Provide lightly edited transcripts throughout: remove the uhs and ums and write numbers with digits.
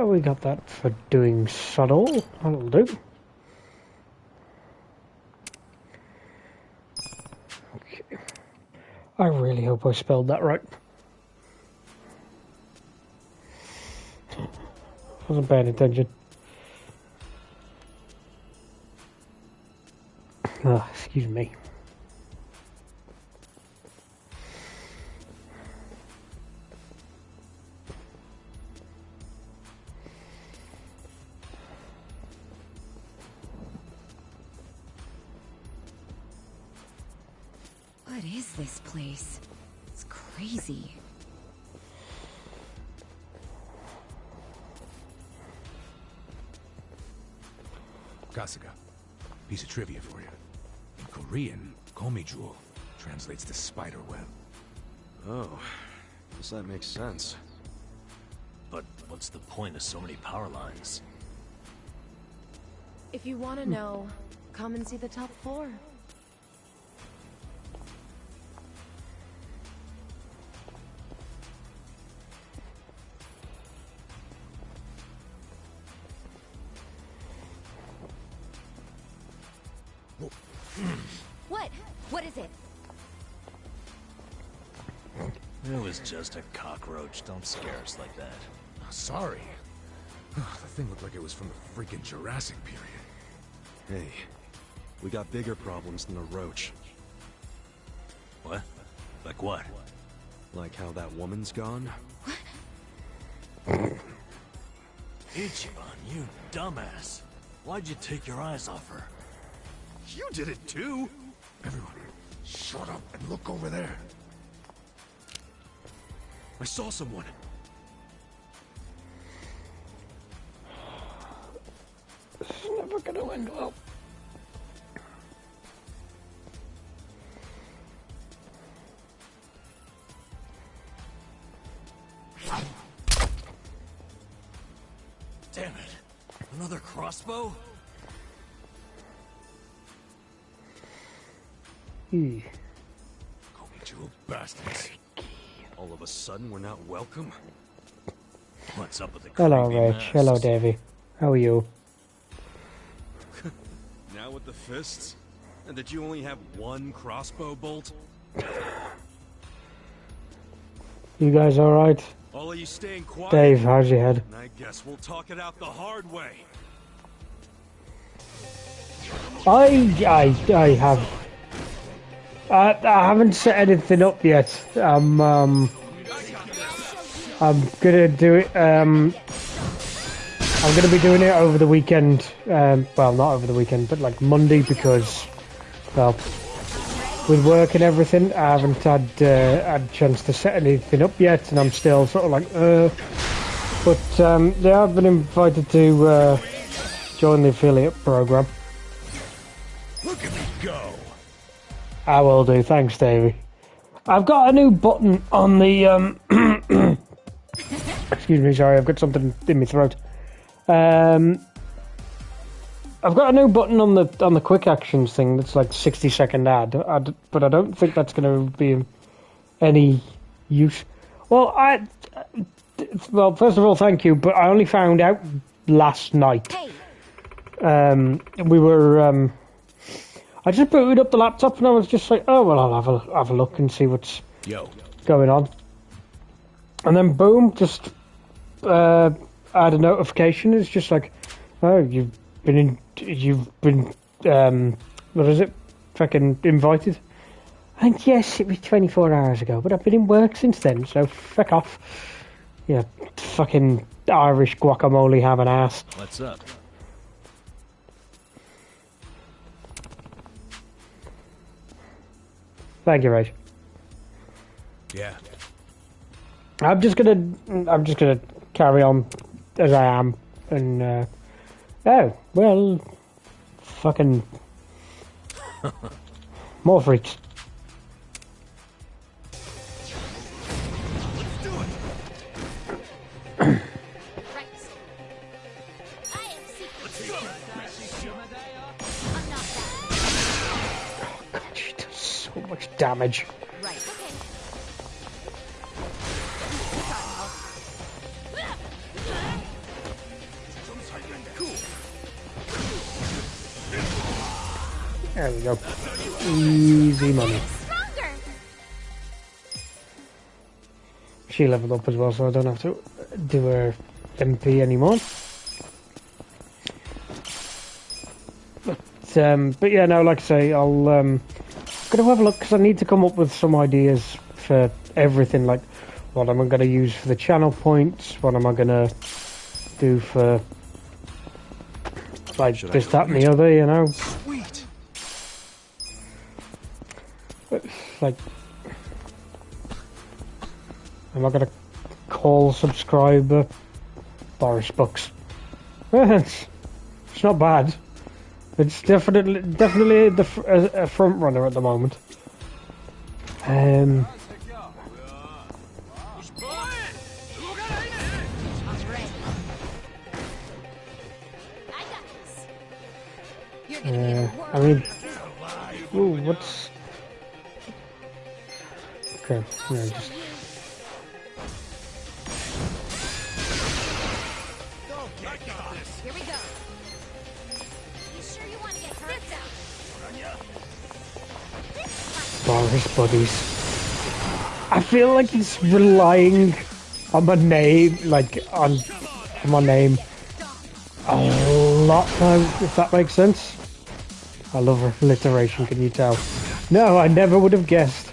we got that for doing sod all. That'll do. Okay. I really hope I spelled that right. Wasn't paying attention. Oh, excuse me. What is this place? It's crazy. Kasuga, piece of trivia for you. In Korean, Geomijul translates to spider web. Oh, guess that makes sense. But what's the point of so many power lines? If you want to know, come and see the top floor. What? What is it? It was just a cockroach. Don't scare us like that. Sorry. The thing looked like it was from the freaking Jurassic period. Hey, we got bigger problems than a roach. What? Like what? Like how that woman's gone? Ichiban, you dumbass. Why'd you take your eyes off her? You did it too! Everyone, shut up and look over there. I saw someone. This is never gonna end well. Damn it. Another crossbow? Ew. Geomijul bastards. All of a sudden, we're not welcome? What's up with the Hello, creepy Rich. masks? Hello, Davy. How are you? Now with the fists? And did you only have one crossbow bolt? You guys alright? All of you staying quiet? Dave, how's your head? And I guess we'll talk it out the hard way. I have. I haven't set anything up yet. I'm gonna do it. I'm gonna be doing it over the weekend. Well, not over the weekend, but like Monday, because, well, with work and everything, I haven't had a chance to set anything up yet, and I'm still sort of like, But yeah, I've been invited to join the affiliate program. Look at me go! I will do, thanks, Davey. I've got a new button on the excuse me, sorry, I've got something in my throat. I've got a new button on the quick actions thing that's like 60-second ad, but I don't think that's going to be any use. Well, well, first of all, thank you, but I only found out last night. Hey. We were I just booted up the laptop and I was just like, oh well, I'll have a look and see what's going on. And then boom, just I had a notification. It's just like, oh, you've been what is it? Fucking invited. And yes, it was 24 hours ago, but I've been in work since then, so fuck off. Yeah, fucking Irish guacamole have an ass. What's up? Thank you, Rage. Yeah. I'm just gonna carry on as I am, and oh well, fucking more freaks. So much damage. Right. Okay. There we go. Easy money. Stronger. She leveled up as well, so I don't have to do her MP anymore. But yeah, no, like I say, I'll gonna have a look because I need to come up with some ideas for everything. Like, what am I gonna use for the channel points? What am I gonna do for like this, that, and the other? You know. Sweet. Like, am I gonna call subscriber Boris Bucks? it's not bad. It's definitely a front runner at the moment. I mean, ooh, what's okay? Yeah, just. Here we go. You sure you want to get hurt? Boris buddies. I feel like he's relying on my name, like on my name, a lot now. If that makes sense. I love alliteration. Can you tell? No, I never would have guessed.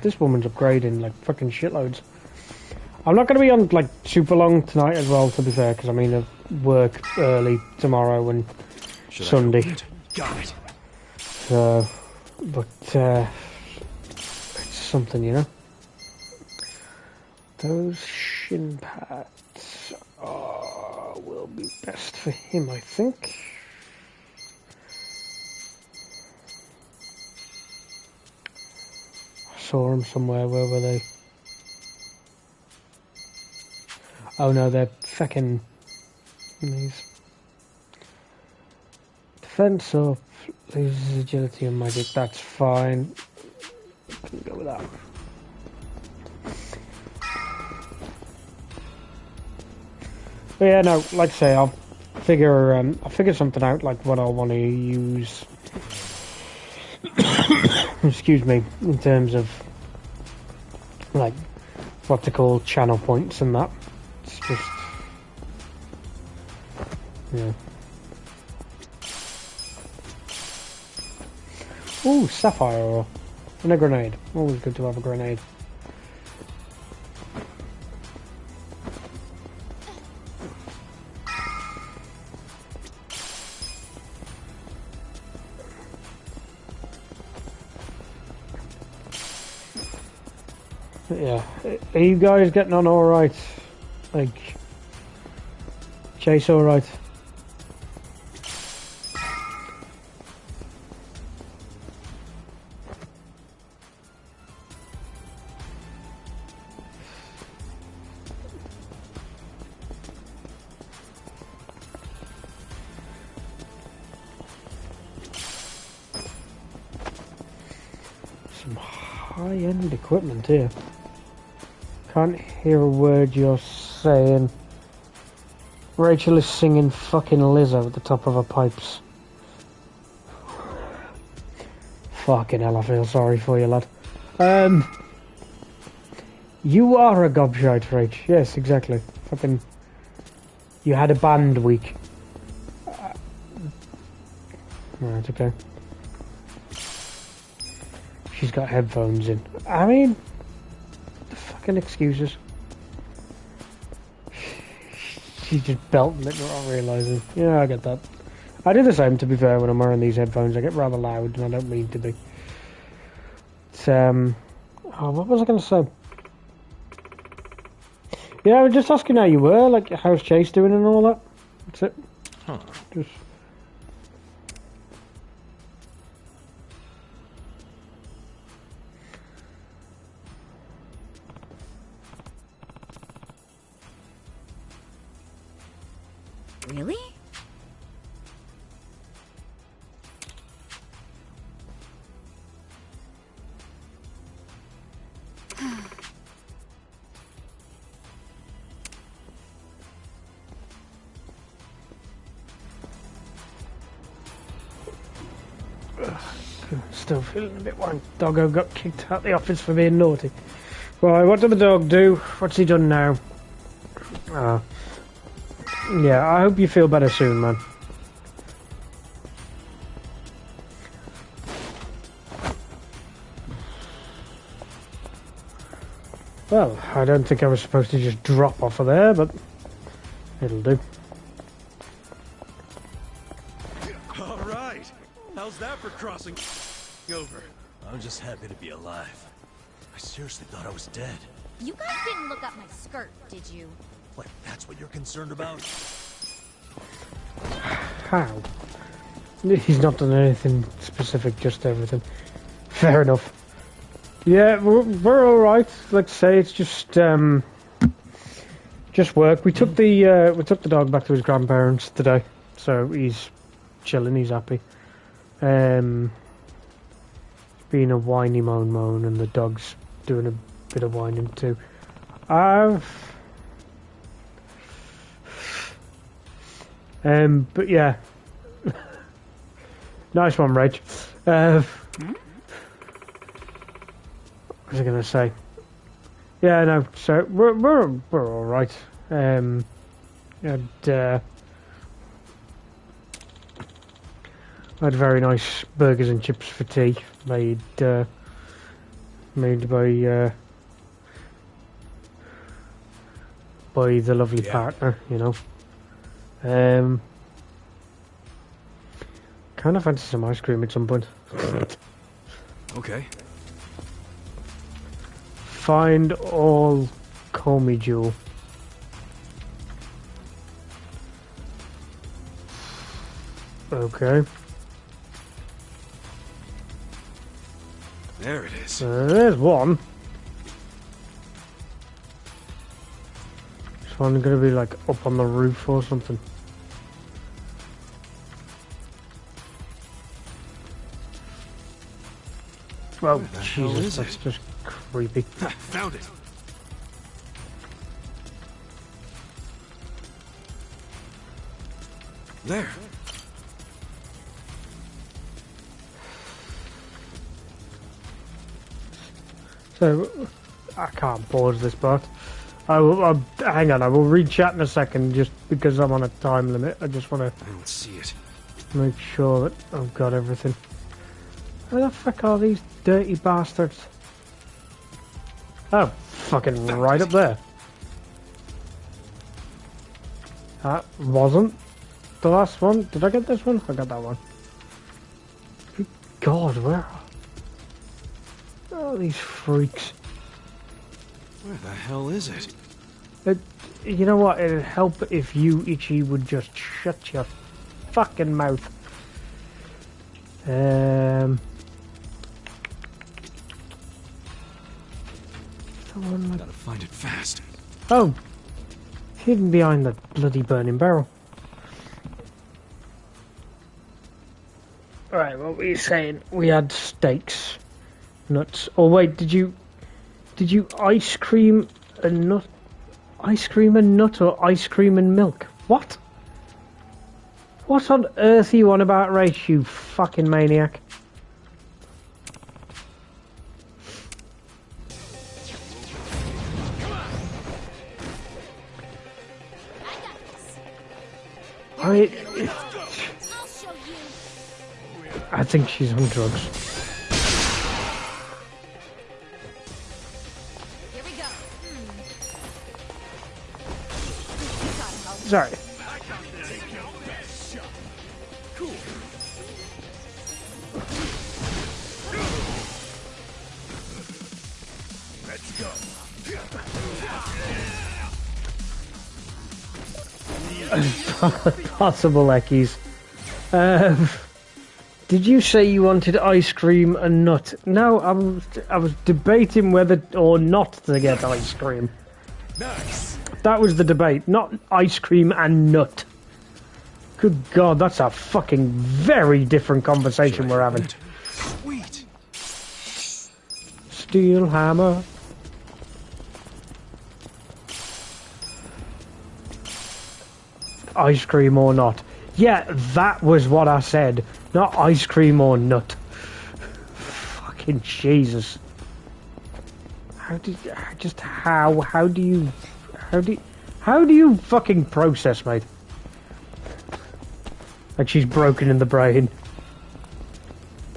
This woman's upgrading like fucking shitloads. I'm not going to be on like super long tonight as well, to be fair, because I mean I work early tomorrow and Sunday. Got it. So, but it's something, you know. Those shin pads will be best for him, I think. Saw them somewhere. Where were they? Oh no, they're fucking these. Defense up, loses agility and magic. That's fine. Can go with that. But yeah, no. Like I say, I'll figure something out. Like what I want to use. Excuse me, in terms of like what to call channel points and that. It's just yeah. Ooh, sapphire ore and a grenade. Always good to have a grenade. Yeah, are you guys getting on all right? Like, Chase, all right? Some high-end equipment here. Can't hear a word you're saying. Rachel is singing fucking Lizzo at the top of her pipes. Fucking hell, I feel sorry for you, lad. You are a gobshite, Rach. Yes, exactly. Fucking... You had a band week. Right, okay. She's got headphones in. I mean... excuses. She's just belting it, not realising. Yeah, I get that. I do the same, to be fair, when I'm wearing these headphones. I get rather loud, and I don't mean to be. It's, oh, what was I going to say? Yeah, I was just asking how you were, like, how's Chase doing and all that. That's it. Huh. Just... Really? still feeling a bit wank. Doggo got kicked out the office for being naughty. Right, what did the dog do? What's he done now? Yeah, I hope you feel better soon, man. Well, I don't think I was supposed to just drop off of there, but it'll do. All right. How's that for crossing over? I'm just happy to be alive. I seriously thought I was dead. You guys didn't look up my skirt, did you? What, that's what you're concerned about? How? He's not done anything specific, just everything. Fair enough. Yeah, we're all right. Let's say it's just work. We took the dog back to his grandparents today, so he's chilling. He's happy. Being a whiny moan, and the dog's doing a bit of whining too. But yeah, nice one, Reg. What was I going to say? Yeah, no. So we're all right. And I had very nice burgers and chips for tea, made by the lovely partner, you know. Kind of fancy some ice cream at some point. Okay. Find all Geomijul. Okay. There it is. There's one. Is one going to be like up on the roof or something? Well, Jesus, that's just creepy. Found it. There. So, I can't pause this part. I'll hang on, I will read chat in a second just because I'm on a time limit. I just want I don't see it. to make sure that I've got everything. Where the fuck are these dirty bastards? Oh, fucking right up there. That wasn't the last one. Did I get this one? I got that one. Good God, where are these freaks? Where the hell is it? You know what? It'd help if you, Ichi, would just shut your fucking mouth. Gotta find it fast. Oh, hidden behind the bloody burning barrel. Alright, what were you saying? We had steaks, nuts. Oh wait, did you ice cream a nut? Ice cream and nut or ice cream and milk? What? What on earth are you on about, Rach, you fucking maniac? I'll show you. I think she's on drugs. Here we go. Sorry. Let's go. Possible eckies. Did you say you wanted ice cream and nut? No, I was debating whether or not to get ice cream. Nice. That was the debate, not ice cream and nut. Good God, that's a fucking very different conversation we're having. Sweet. Steel hammer. Ice cream or not? Yeah, that was what I said. Not ice cream or nut. Fucking Jesus. How do you fucking process, mate? Like she's broken in the brain.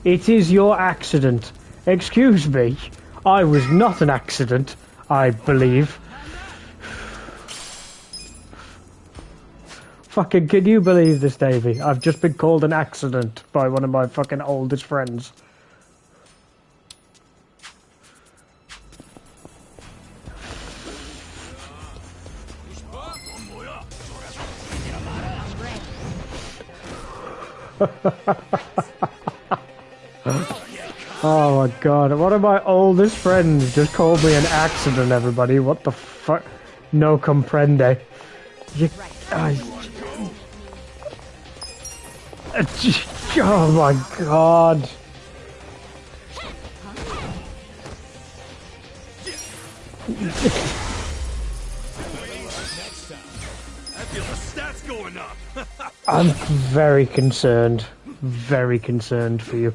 It is your accident. Excuse me. I was not an accident, I believe. Fucking, can you believe this, Davey? I've just been called an accident by one of my fucking oldest friends. Oh my god, one of my oldest friends just called me an accident, everybody. What the fuck? No comprende. Oh my god. I'm very concerned for you.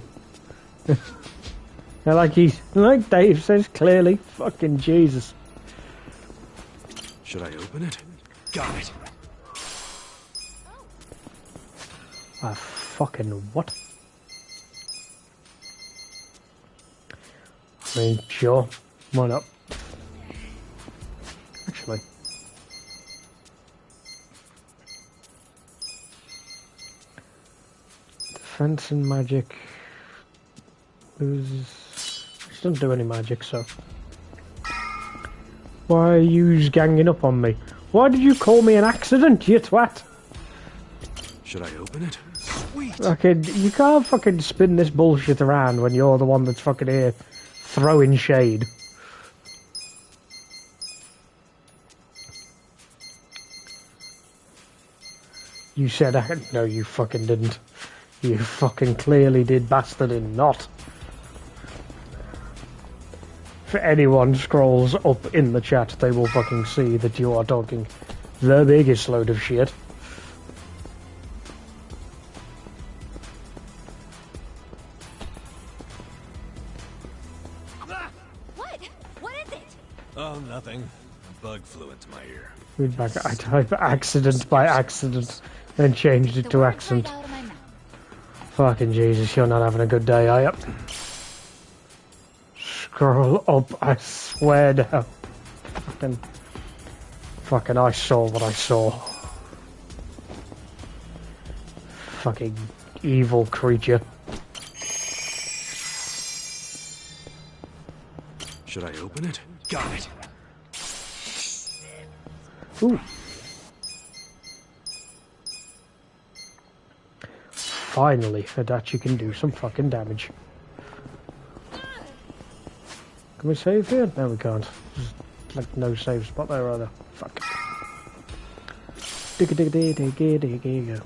Like Dave says clearly, fucking Jesus. Should I open it? Got it. Fucking what? I mean, sure, why not? Actually, defense and magic loses. She doesn't do any magic, so why are you ganging up on me? Why did you call me an accident, you twat? Should I open it? Sweet. Okay, you can't fucking spin this bullshit around when you're the one that's fucking here throwing shade. You said no, you fucking didn't. You fucking clearly did, bastarding not. If anyone scrolls up in the chat, they will fucking see that you are talking the biggest load of shit. What is it? Oh, nothing. A bug flew into my ear. Read back. I type accident by accident, then changed it to accent. Fucking Jesus, you're not having a good day, are you? Scroll up, I swear down. Fucking, I saw what I saw. Fucking evil creature. Should I open it? Got it. Ooh. Finally, Adachi can do some fucking damage. Can we save here? No, we can't. There's like no save spot there either. Fuck. Digga digga digga digga digga digga.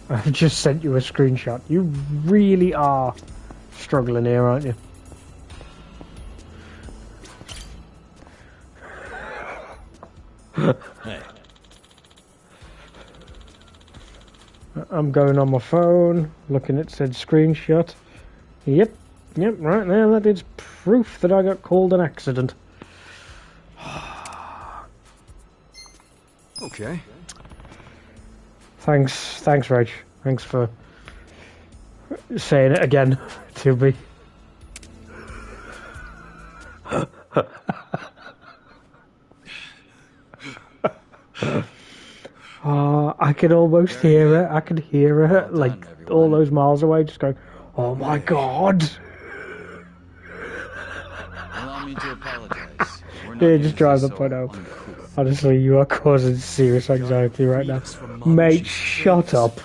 I've just sent you a screenshot. You really are struggling here, aren't you? Hey. I'm going on my phone, looking at said screenshot. Yep, right there, that is proof that I got called an accident. Okay. Thanks, Rach. Thanks for saying it again to me. I can almost hear her. I can hear her, like, all those miles away, just going, oh my god! Allow me to apologize. Yeah, just drive the point out. Honestly, you are causing serious anxiety right now. Mate, shut up.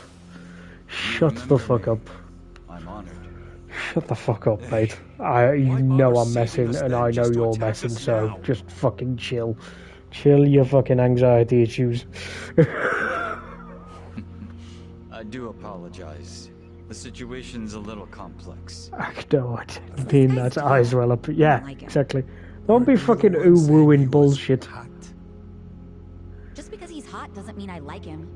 Shut the fuck up. I'm honored. Shut the fuck up, mate. You know I'm messing, and I know you're messing, so just fucking chill. Chill your fucking anxiety issues. I do apologize. The situation's a little complex. No, I didn't mean that. Eyes well up. Yeah, exactly. Don't be fucking ooh-wooing bullshit. Just because he's hot doesn't mean I like him.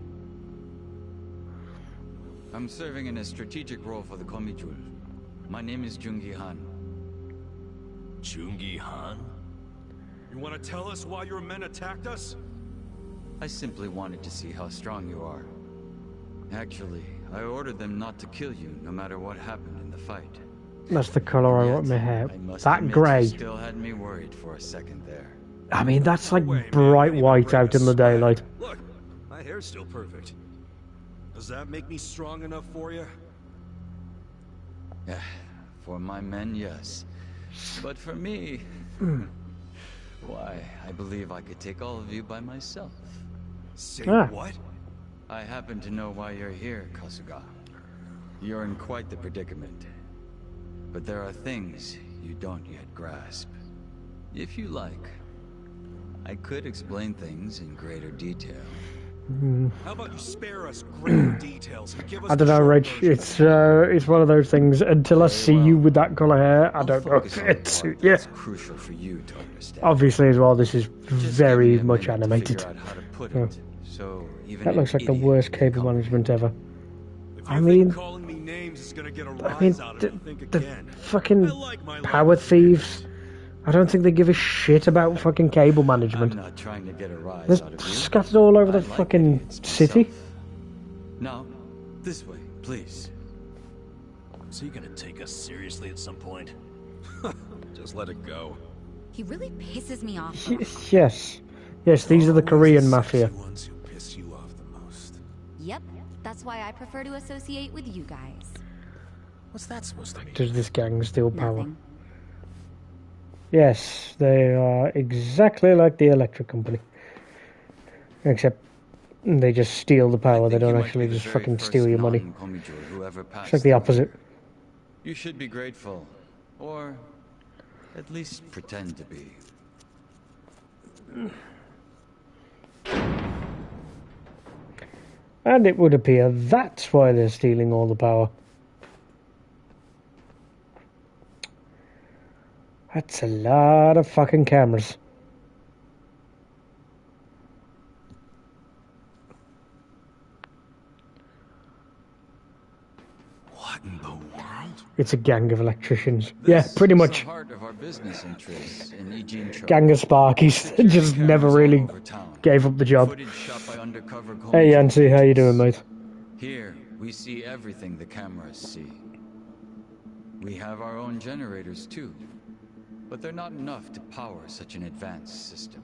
I'm serving in a strategic role for the Geomijul. My name is Jungi Han. Jungi Han? You want to tell us why your men attacked us? I simply wanted to see how strong you are. Actually, I ordered them not to kill you no matter what happened in the fight. That's the colour I want my hair. I must That admit, grey. you still had me worried for a second there. I mean, that's No like way, man. bright You didn't white break out a in the sweat. daylight. Look, my hair's still perfect. Does that make me strong enough for you? Yeah, for my men, yes. But for me, why, I believe I could take all of you by myself. Say Ah. what? I happen to know why you're here, Kasuga. You're in quite the predicament. But there are things you don't yet grasp. If you like, I could explain things in greater detail. How about you spare us greater details and give us I don't the know, short Rich. version? It's one of those things. Until I Very see you well. with that colour hair, I I'll don't know focus if on the it's part yeah. that's crucial for you to understand. Obviously, as well, this is Just very give me a much minute to animated. figure out how to put Yeah. it, so even That an looks like the idiot worst can cable comprehend. management ever. If I you mean- think calling me names is gonna get a I rise mean, out of the, me, think the again. fucking I like my power life. thieves. I don't think they give a shit about fucking cable I'm management. not trying to get a rise They're out of you. scattered all over the I like fucking idiots city. myself. Now, this way, please. Is he gonna take us seriously at some point? Just let it go. He really pisses me off. Yes. Yes, these are the Korean mafia. The ones who piss you off the most. Yep, that's why I prefer to associate with you guys. What's that supposed to mean? Does this gang steal power? Nothing. Yes, they are exactly like the electric company. Except they just steal the power, they I think you don't might actually be the just very fucking first steal your money. non-Geomijul who ever passed It's like the through. opposite. You should be grateful, or at least pretend to be. And it would appear that's why they're stealing all the power. That's a lot of fucking cameras. What in the world? It's a gang of electricians. This Yeah, pretty is much. the heart of our business interests in Ijincho. Gang of Sparkies that just never Cameras all really over town. gave up the job. Footage shot by undercover Hey Geomijul Yancy, how you doing, agents. mate? Here, we see everything the cameras see. We have our own generators too, but they're not enough to power such an advanced system.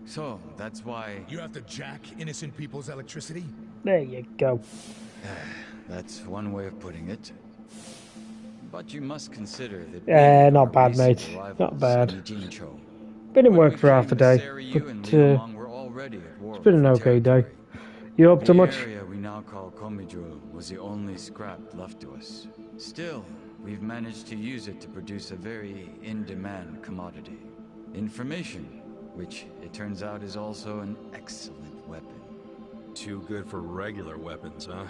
So, that's why... You have to jack innocent people's electricity? There you go. That's one way of putting it. But you must consider that we are not bad, recent mate. arrivals Not bad. in Ijincho. Been in When work we for half came, the day, Seiryu and but Liumang were already at war it's been an with the okay day. territory. You up to The much? area we now call Geomijul was the only scrap left to us. Still, we've managed to use it to produce a very in-demand commodity. Information, which it turns out is also an excellent weapon. Too good for regular weapons, huh?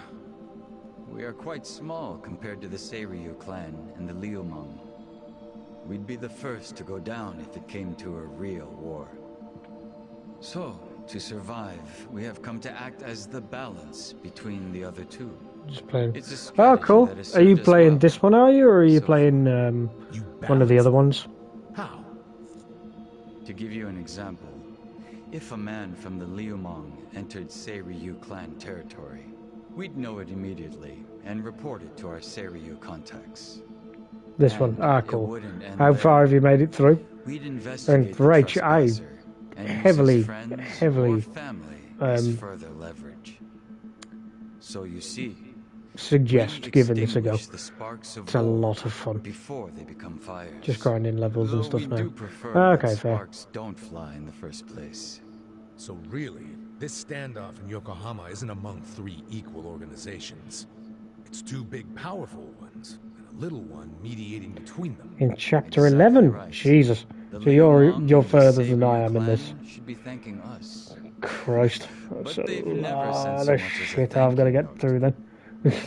We are quite small compared to the Seiryu clan and the Liumang. We'd be the first to go down if it came to a real war. So, to survive, we have come to act as the balance between the other two. Just playing. It's a Oh, strategy cool. that has Are you served us playing well. this one, are you? Or are you So playing You one of the other balance. ones? How? To give you an example, if a man from the Liumang entered Seiryu clan territory, we'd know it immediately and report it to our Seiryu contacts. This one. And Ah, it cool. wouldn't end How there. far have you made it through? We'd investigate the Rach, I trespasser and use heavily, his friends heavily, or family as um, further leverage. So you see, suggest we giving this a go. extinguish the sparks of It's a war lot of fun. before they become fires. Just grinding levels and Though stuff we now. do prefer Okay, that fair. sparks don't fly in the first place. So really, this standoff in Yokohama isn't among three equal organizations. It's two big, powerful ones, and a little one mediating between them. In chapter Exactly 11? right. Jesus. The So you're Liumang you're and the further than I Seiryu am in this. clan should be thanking us. Christ. That's But a they've never sent lot so of much as a shit thank I've got to you get note. through then.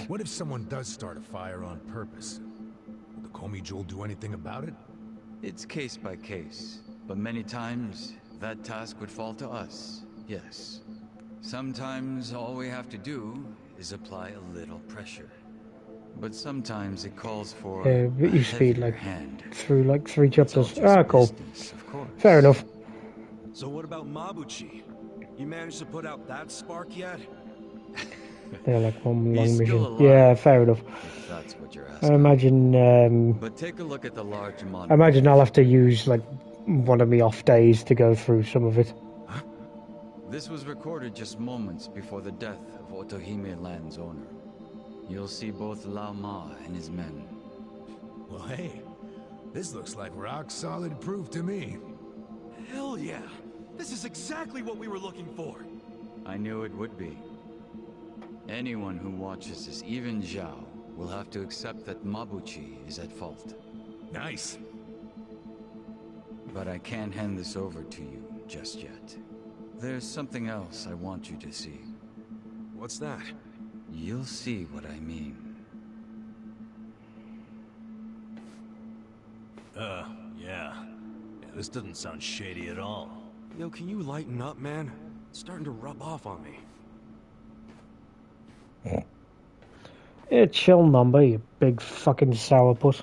What if someone does start a fire on purpose? Will the Geomijul do anything about it? It's case by case, but many times that task would fall to us, yes. Sometimes all we have to do is apply a little pressure. But sometimes it calls for but a you speed heavier like hand. through like 3 It's all chapters. just Ah, cool. business, of course. Fair enough. So what about Mabuchi? You managed to put out that spark yet? They're like one long He's still mission. alive, Yeah, fair enough. if that's what you're I asking. imagine. But take a look at the large monitor. I imagine I'll have to use like one of my off days to go through some of it. This was recorded just moments before the death of Otohime Land's owner. You'll see both Lao Ma and his men. Well, hey, this looks like rock solid proof to me. Hell yeah! This is exactly what we were looking for! I knew it would be. Anyone who watches this, even Zhao, will have to accept that Mabuchi is at fault. Nice. But I can't hand this over to you just yet. There's something else I want you to see. What's that? You'll see what I mean. Yeah. This doesn't sound shady at all. Yo, can you lighten up, man? It's starting to rub off on me. Yeah, chill, number, you big fucking sourpuss.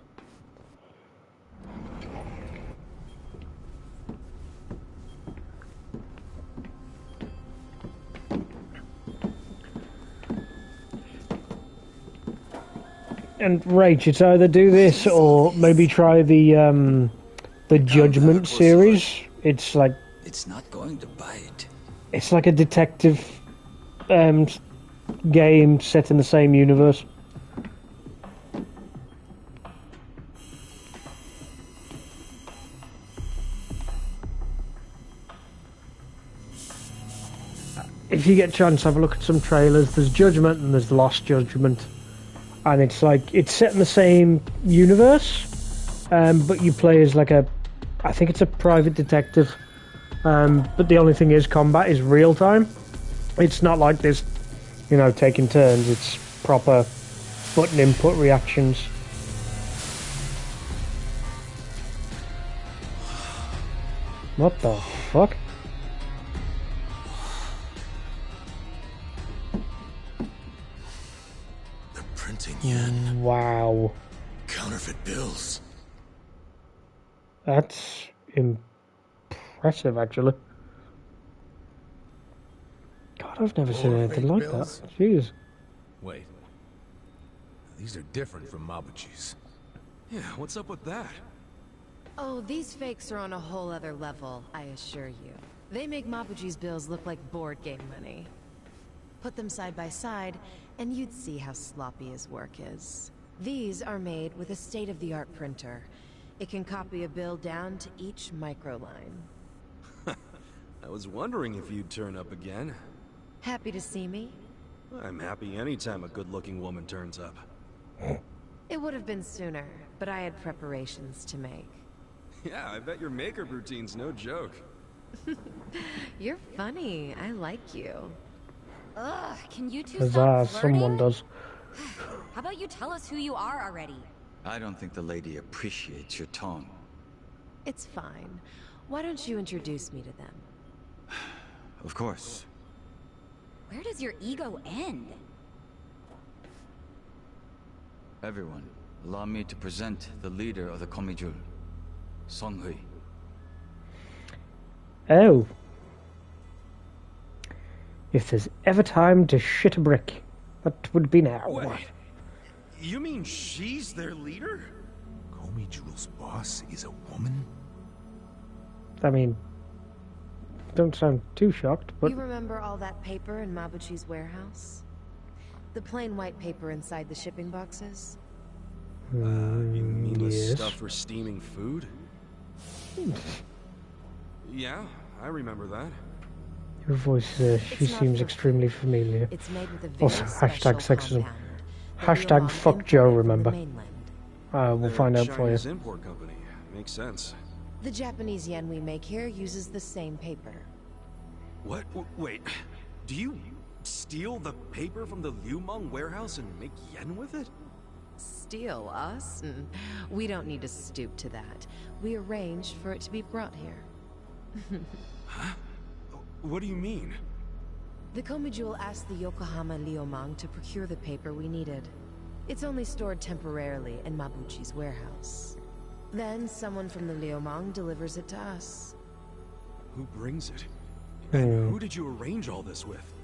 And Rach, it's either do this or maybe try the Judgment series. It's like It's not going to bite. it's like a detective game set in the same universe. If you get a chance, have a look at some trailers. There's Judgment and there's Lost Judgment, and it's like it's set in the same universe, but you play as like I think it's a private detective. But the only thing is, combat is real time. It's not like this, taking turns. It's proper button input reactions. What the fuck? They're printing yen. Wow. Counterfeit bills. That's impressive, actually. God, I've never seen More anything fake like bills? that. Jeez. Wait. These are different from Mabuchi's. Yeah, what's up with that? Oh, these fakes are on a whole other level, I assure you. They make Mabuchi's bills look like board game money. Put them side by side, and you'd see how sloppy his work is. These are made with a state-of-the-art printer. It can copy a bill down to each microline. I was wondering if you'd turn up again. Happy to see me? I'm happy anytime a good-looking woman turns up. It would have been sooner, but I had preparations to make. Yeah, I bet your makeup routine's no joke. You're funny. I like you. Ugh, can you two Huzzah, stop flirting? someone does. How about you tell us who you are already? I don't think the lady appreciates your tone. It's fine. Why don't you introduce me to them? Of course. Where does your ego end? Everyone, allow me to present the leader of the Geomijul, Songhui. Oh. If there's ever time to shit a brick, that would be now. Wait, you mean she's their leader? Geomijul's boss is a woman? I mean, don't sound too shocked, but You remember all that paper in Mabuchi's warehouse? The plain white paper inside the shipping boxes? You meaningless yes. stuff for steaming food? Yeah, I remember that. Your voice, she It's not seems for extremely familiar. It's made with a very Also, special hashtag sexism. compound that Hashtag Leomon fuck Joe, imported from the remember. mainland. We'll They're find out for you. China's import company. Makes sense. The Japanese yen we make here uses the same paper. What? Wait, do you steal the paper from the Liumeng warehouse and make yen with it? Steal us? We don't need to stoop to that. We arranged for it to be brought here. Huh? What do you mean? The Geomijul asked the Yokohama Liumang to procure the paper we needed. It's only stored temporarily in Mabuchi's warehouse. Then someone from the Liumang delivers it to us. Who brings it? And who did you arrange all this with?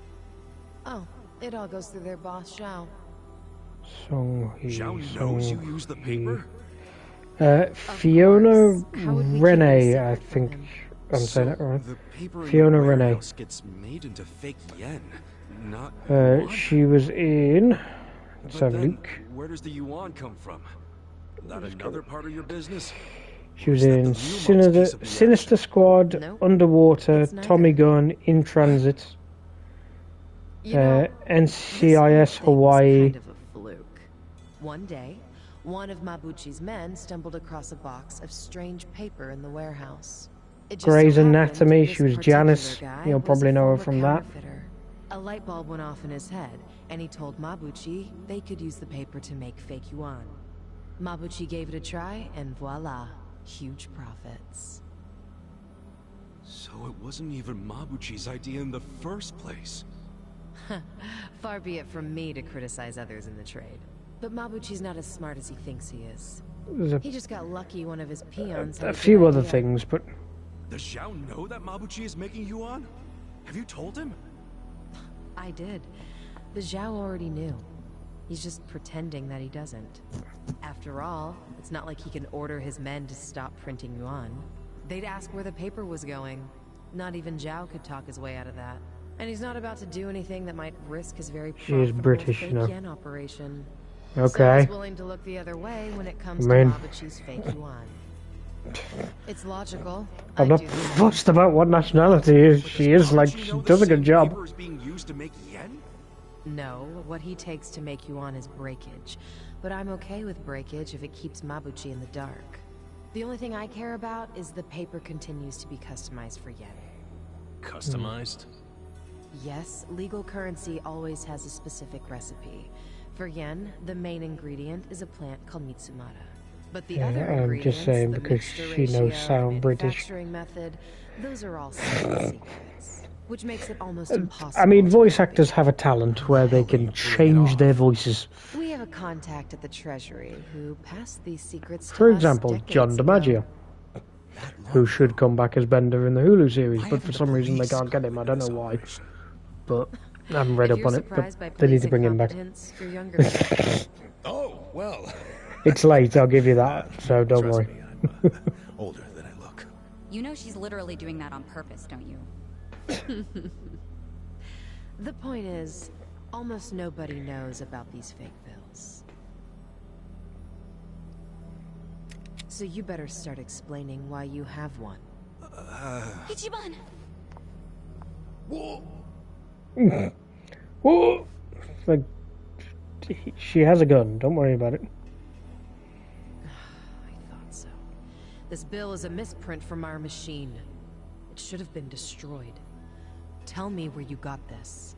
Oh, it all goes through their boss, Zhao. Zhao knows you use the paper? Fiona How would we keep it Renee, secret I from think him? I'm saying it right. The paper in Fiona the Renee. warehouse gets made into fake yen, not yuan? She was in. Let's But have a then, look. where does the yuan come from? That another part of your business? She was Is that in the Liumang's piece of the Sinister action? Squad, Nope. Underwater, It's neither. Tommy Gun, In Transit, You know, NCIS this whole thing was Hawaii. kind of a fluke. One day, one of Mabuchi's men stumbled across a box of strange paper in the warehouse. It just Grey's so happened Anatomy, this she was particular Janice. guy You'll was probably a know her former from that. counterfeiter. A light bulb went off in his head, and he told Mabuchi they could use the paper to make fake yuan. Mabuchi gave it a try, and voila, huge profits. So it wasn't even Mabuchi's idea in the first place. Far be it from me to criticize others in the trade. But Mabuchi's not as smart as he thinks he is. There's He just got lucky one of his peons had a good few other idea. things, but Does Zhao know that Mabuchi is making yuan? Have you told him? I did. But Zhao already knew. He's just pretending that he doesn't. After all, it's not like he can order his men to stop printing yuan. They'd ask where the paper was going. Not even Zhao could talk his way out of that. And he's not about to do anything that might risk his very She is profitable British, you fake know. yen operation. So okay. he's willing to look the other way when it comes I mean- to Mabuchi's fake yuan. It's logical. I'm I not do the same. fussed about what nationality she is. Like, Mabuchi she know the does a good same job. paper is being used to make yen? No, what he takes to make yuan is breakage. But I'm okay with breakage if it keeps Mabuchi in the dark. The only thing I care about is the paper continues to be customized for yen. Customized? Yes, legal currency always has a specific recipe. For yen, the main ingredient is a plant called Mitsumara. But the Yeah, other I'm ingredients, just saying the because mixture she knows ratio, sound the British. manufacturing method, those are all state secrets, which makes it almost impossible. I mean, to voice copy. actors have a talent where they can change their voices. We have a contact at the Treasury who passed these secrets to For us example, decades John ago. DiMaggio, who should come back as Bender in the Hulu series, Why but for haven't some the reason they police can't get him. I don't know covered why, this operation? but I haven't read If up you're on it. surprised But by they need to police bring him back. incompetence, you're younger. Oh, well. It's late, I'll give you that, so don't Trust worry. me, I'm older than I look. You know she's literally doing that on purpose, don't you? The point is, almost nobody knows about these fake bills. So you better start explaining why you have one. Ichiban! Whoa! Like, she has a gun, don't worry about it. I thought so. This bill is a misprint from our machine. It should have been destroyed. Tell me where you got this.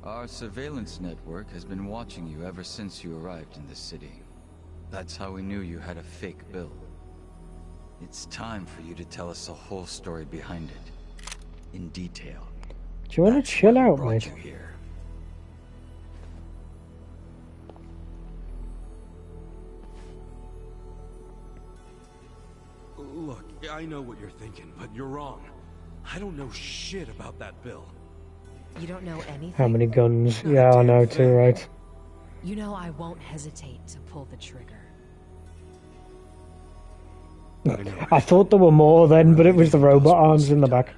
Our surveillance network has been watching you ever since you arrived in the city. That's how we knew you had a fake bill. It's time for you to tell us the whole story behind it. In detail. Do you want to That's chill what out, brought mate? you here. Look, I know what you're thinking, but you're wrong. I don't know shit about that bill. You don't know anything? How many guns? Yeah, I know too, right? You know I won't hesitate to pull the trigger. I thought there were more then, but it was the robot arms in the back.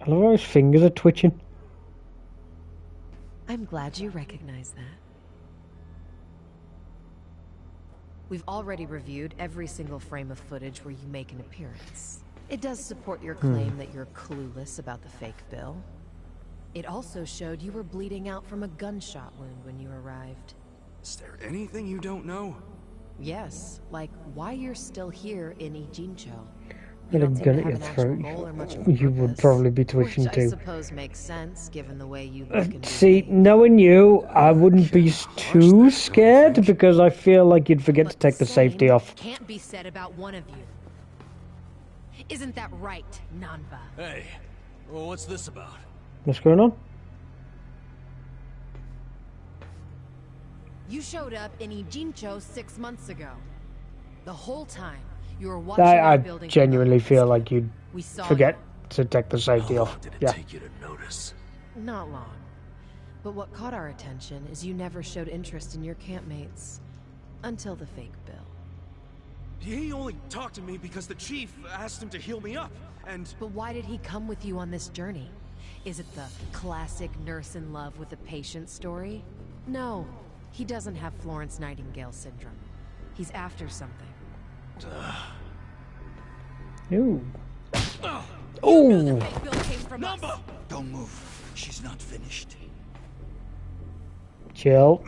I love how his fingers are twitching. I'm glad you recognize that. We've already reviewed every single frame of footage where you make an appearance. It does support your claim that you're clueless about the fake bill. It also showed you were bleeding out from a gunshot wound when you arrived. Is there anything you don't know? Yes, like why you're still here in Ijincho. You don't a seem gun to at have your an actual throat. goal or much of a You would purpose, probably be twitching which I too. suppose makes sense given the way you look and See, behave. knowing you, I wouldn't be Kinda harsh too there, don't you scared think? because I feel like you'd forget to But take the safety off. can't be said about one of you. Isn't that right, Nanba? Hey, well, what's this about? What's going on? You showed up in Ijincho 6 months ago. The whole time, you were watching I our building. from the genuinely homeless feel camp. like you'd We saw forget to take the safety How off. long did it Yeah. take you to notice? you. Not long. But what caught our attention is you never showed interest in your campmates. Until the fake bill. He only talked to me because the chief asked him to heal me up, and... But why did he come with you on this journey? Is it the classic nurse in love with a patient story? No, he doesn't have Florence Nightingale syndrome. He's after something. Ooh. Ooh. Fake bill came from us. Don't move. She's not finished. Chill.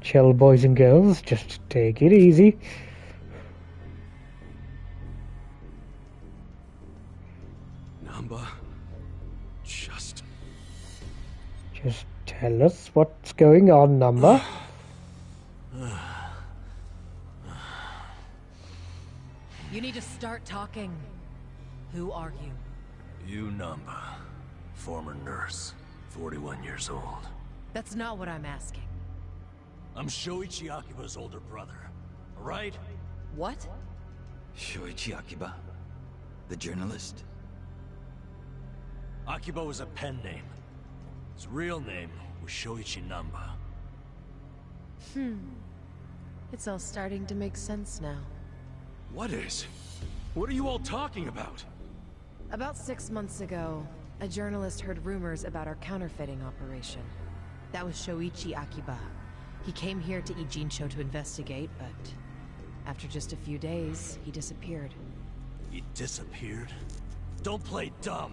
Chill, boys and girls. Just take it easy. Namba... Just... Just tell us what's going on, number. You need to start talking. Who are you? Namba, former nurse, 41 years old. That's not what I'm asking. I'm Shoichi Akiba's older brother, alright? What? Shoichi Akiba, the journalist. Akiba was a pen name. His real name was Shoichi Namba. It's all starting to make sense now. What is? What are you all talking about? About 6 months ago, a journalist heard rumors about our counterfeiting operation. That was Shoichi Akiba. He came here to Ijincho to investigate, but after just a few days, he disappeared. He disappeared? Don't play dumb!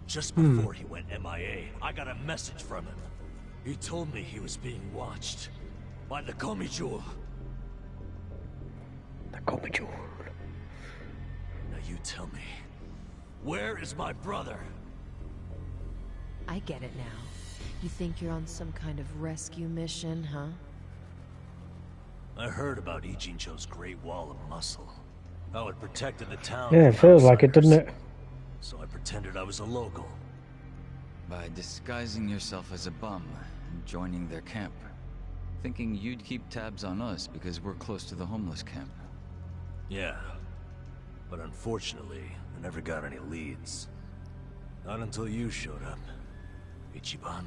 Just before he went MIA, I got a message from him. He told me he was being watched by the Geomijul. The Geomijul. Now you tell me, where is my brother? I get it now. You think you're on some kind of rescue mission, huh? I heard about Ijincho's Great Wall of Muscle. How it protected the town. Yeah, it from feels like it, doesn't outsiders. it? So I pretended I was a local. By disguising yourself as a bum and joining their camp. Thinking you'd keep tabs on us because we're close to the homeless camp. Yeah. But unfortunately, I never got any leads. Not until you showed up, Ichiban.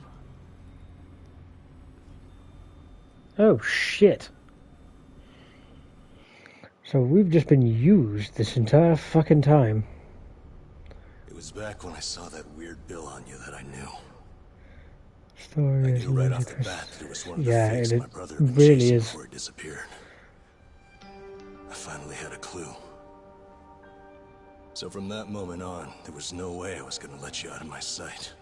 Oh shit. So we've just been used this entire fucking time. It was back when I saw that weird bill on you that I knew. Story I is knew right off the ludicrous. bat that it was one of the Yeah, fakes it my brother had been really chasing is. before he disappeared. I finally had a clue. So from that moment on, there was no way I was gonna let you out of my sight.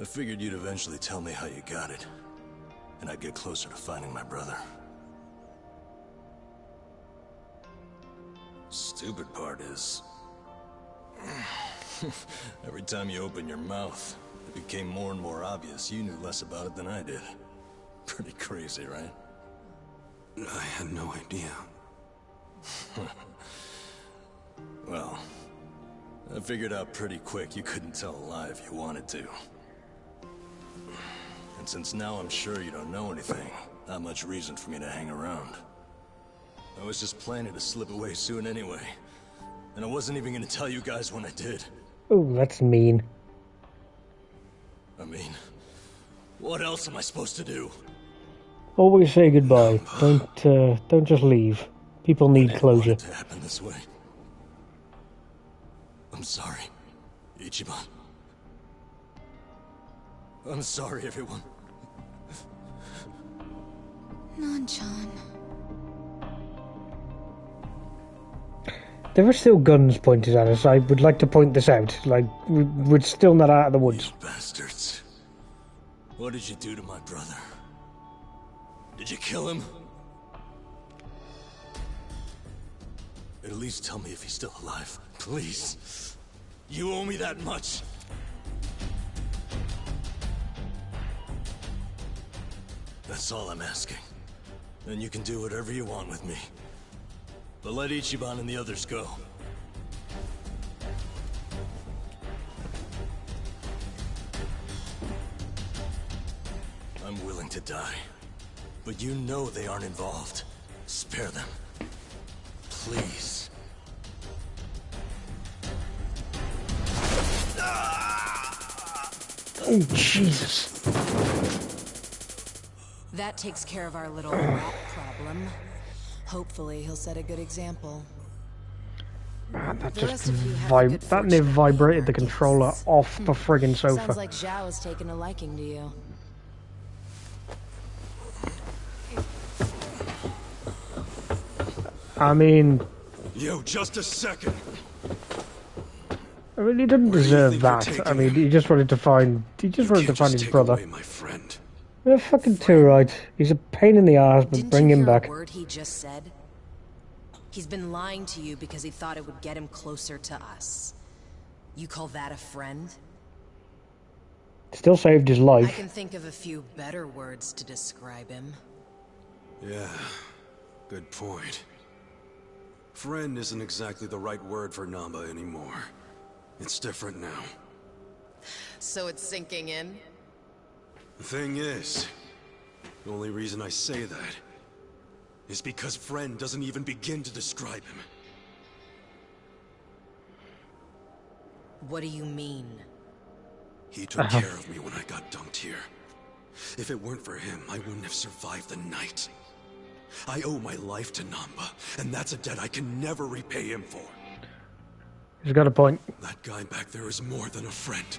I figured you'd eventually tell me how you got it, and I'd get closer to finding my brother. Stupid part is... every time you open your mouth, it became more and more obvious you knew less about it than I did. Pretty crazy, right? I had no idea. Well, I figured out pretty quick you couldn't tell a lie if you wanted to. And since now I'm sure you don't know anything, not much reason for me to hang around. I was just planning to slip away soon anyway. And I wasn't even gonna tell you guys when I did. Oh, that's mean. I mean, what else am I supposed to do? Always say goodbye. Don't just leave. People need I didn't want closure. it to happen this way. I'm sorry, Ichiban. I'm sorry, everyone. Nan-chan. There are still guns pointed at us. I would like to point this out. Like, we're still not out of the woods. You bastards. What did you do to my brother? Did you kill him? At least tell me if he's still alive, please. You owe me that much. That's all I'm asking. Then you can do whatever you want with me. But let Ichiban and the others go. I'm willing to die. But you know they aren't involved. Spare them. Please. Oh, Jesus. That takes care of our little rat problem. Hopefully, he'll set a good example. That The just rest of you have the good that near fortune vibrated of the being controller artists. off the friggin' sofa. Sounds like Zhao has taken a liking to you. I mean, Yo, just a second. he didn't Where do you deserve think you're that. I taking mean, him? he just wanted to find Can't his take brother. away my friend. You're fucking too right. He's a pain in the ass, but Didn't bring you him hear back. a word he just said? He's been lying to you because he thought it would get him closer to us. You call that a friend? Still saved his I life. can think of a few better words to describe him. Yeah, good point. Friend isn't exactly the right word for Namba anymore. It's different now. So it's sinking in? The thing is, the only reason I say that is because friend doesn't even begin to describe him. What do you mean? He took care of me when I got dumped here. If it weren't for him, I wouldn't have survived the night. I owe my life to Namba, and that's a debt I can never repay him for. He's got a point. That guy back there is more than a friend.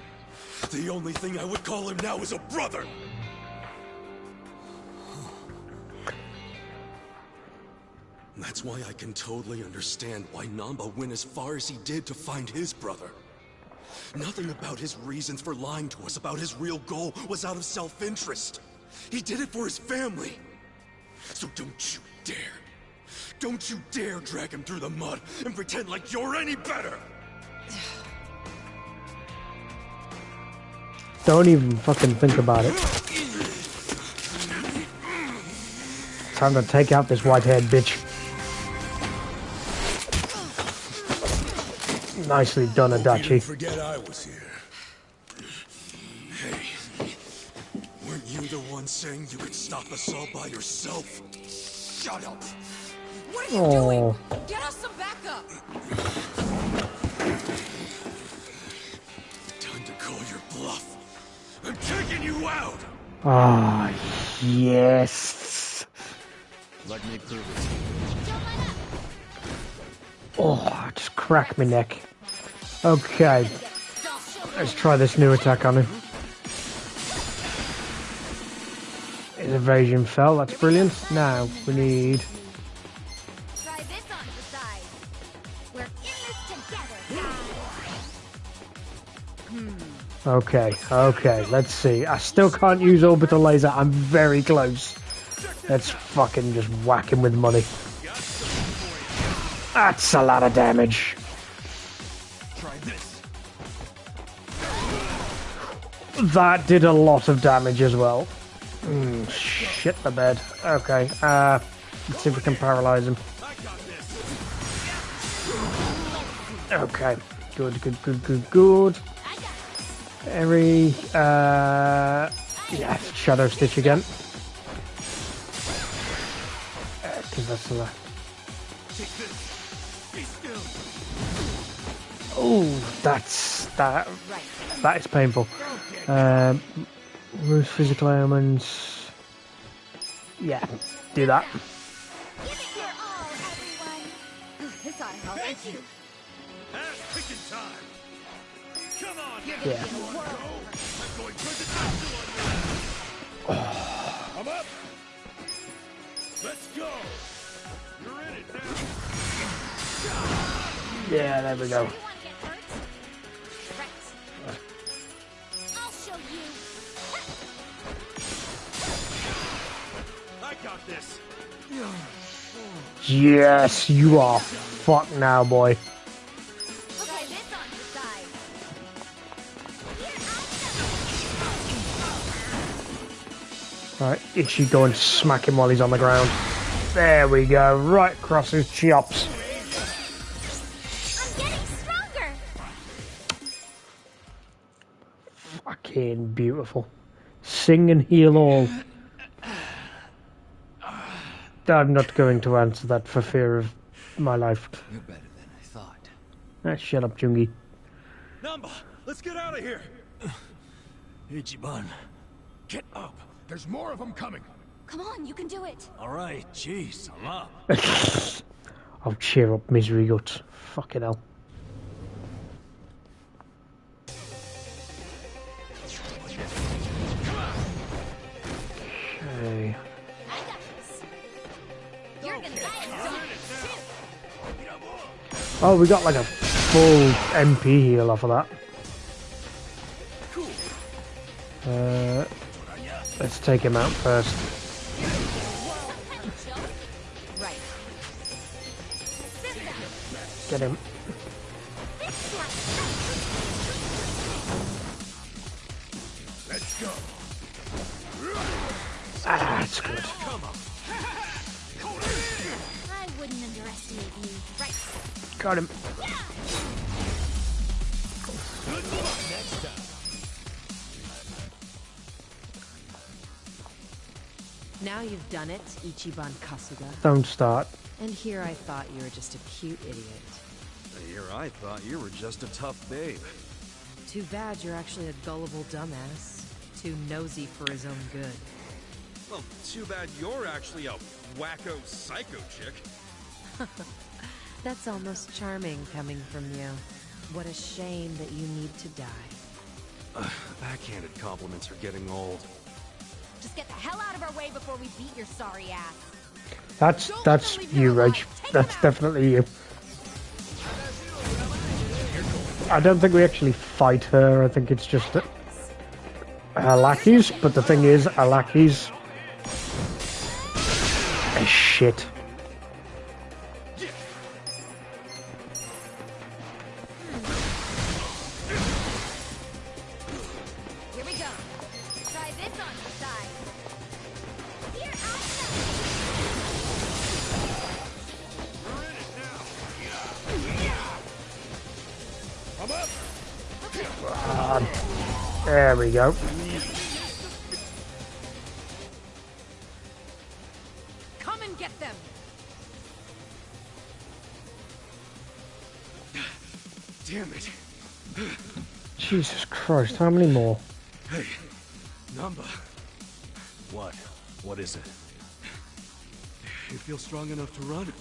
The only thing I would call him now is a brother! That's why I can totally understand why Namba went as far as he did to find his brother. Nothing about his reasons for lying to us about his real goal was out of self-interest. He did it for his family. So don't you dare. Don't you dare drag him through the mud and pretend like you're any better! Don't even fucking think about it. Time to take out this white-haired bitch. Nicely done, Hope you Adachi. didn't forget I was here. Hey, weren't you the one saying you could stop us all by yourself? Shut up! What are you Oh. doing? Get us some backup! Time to call your bluff. I'm taking you out! Ah, yes. Let me prove it. Oh, just cracked my neck. Okay, let's try this new attack on him. His evasion fell, that's brilliant. Now we need... Try this on the side. We're in this together, guys. Okay, let's see. I still can't use orbital laser, I'm very close. Let's fucking just whack him with money. That's a lot of damage. Try this. That did a lot of damage as well. Shit the bed. Okay, let's see if we can paralyze him. Okay, good. Very, yeah, Shadow Stitch again. Because that's the... Oh, that is painful. Roost physical ailments. Yeah, do that. Give it your all, everyone. This ought to help. Thank you. Ass-kicking time! Come on! Yeah. I'm going for the tattoo on your ass! I'm up! Let's go! You're in it now! Yeah, there we go. You want to get hurt? Right. I'll show you. got this. Yes, you are fucked now, boy. Okay, this on your side. Right, Ichi, go and smack him while he's on the ground. There we go, right across his chops. I'm getting stronger. Fucking beautiful. Sing and heal all. I'm not going to answer that for fear of my life. You're better than I thought. Shut up, Jungi. Namba, let's get out of here. Ichiban, get up. There's more of them coming. Come on, you can do it. All right, jeez, I'm up. Oh, cheer up, misery guts. Fucking hell. Okay. I got this. You're gonna die in zone Oh, we got like a full MP heal off of that. Let's take him out first. Right. Get him. Let's go. Ah, that's good. I wouldn't underestimate you. Right. Got him. Now you've done it, Ichiban Kasuga. Don't start. And here I thought you were just a cute idiot. Here I thought you were just a tough babe. Too bad you're actually a gullible dumbass. Too nosy for his own good. Well, too bad you're actually a wacko psycho chick. That's almost charming coming from you. What a shame that you need to die. Backhanded compliments are getting old. Just get the hell out of our way before we beat your sorry ass. That's you, Reg. That's definitely you. I don't think we actually fight her. I think it's just her lackeys. But the thing is, her lackeys are shit. Here we go. Try this on your side. Here There we go. Come and get them! Damn it. Jesus Christ, how many more? Hey, Namba, What? What is it? you feel strong enough to run?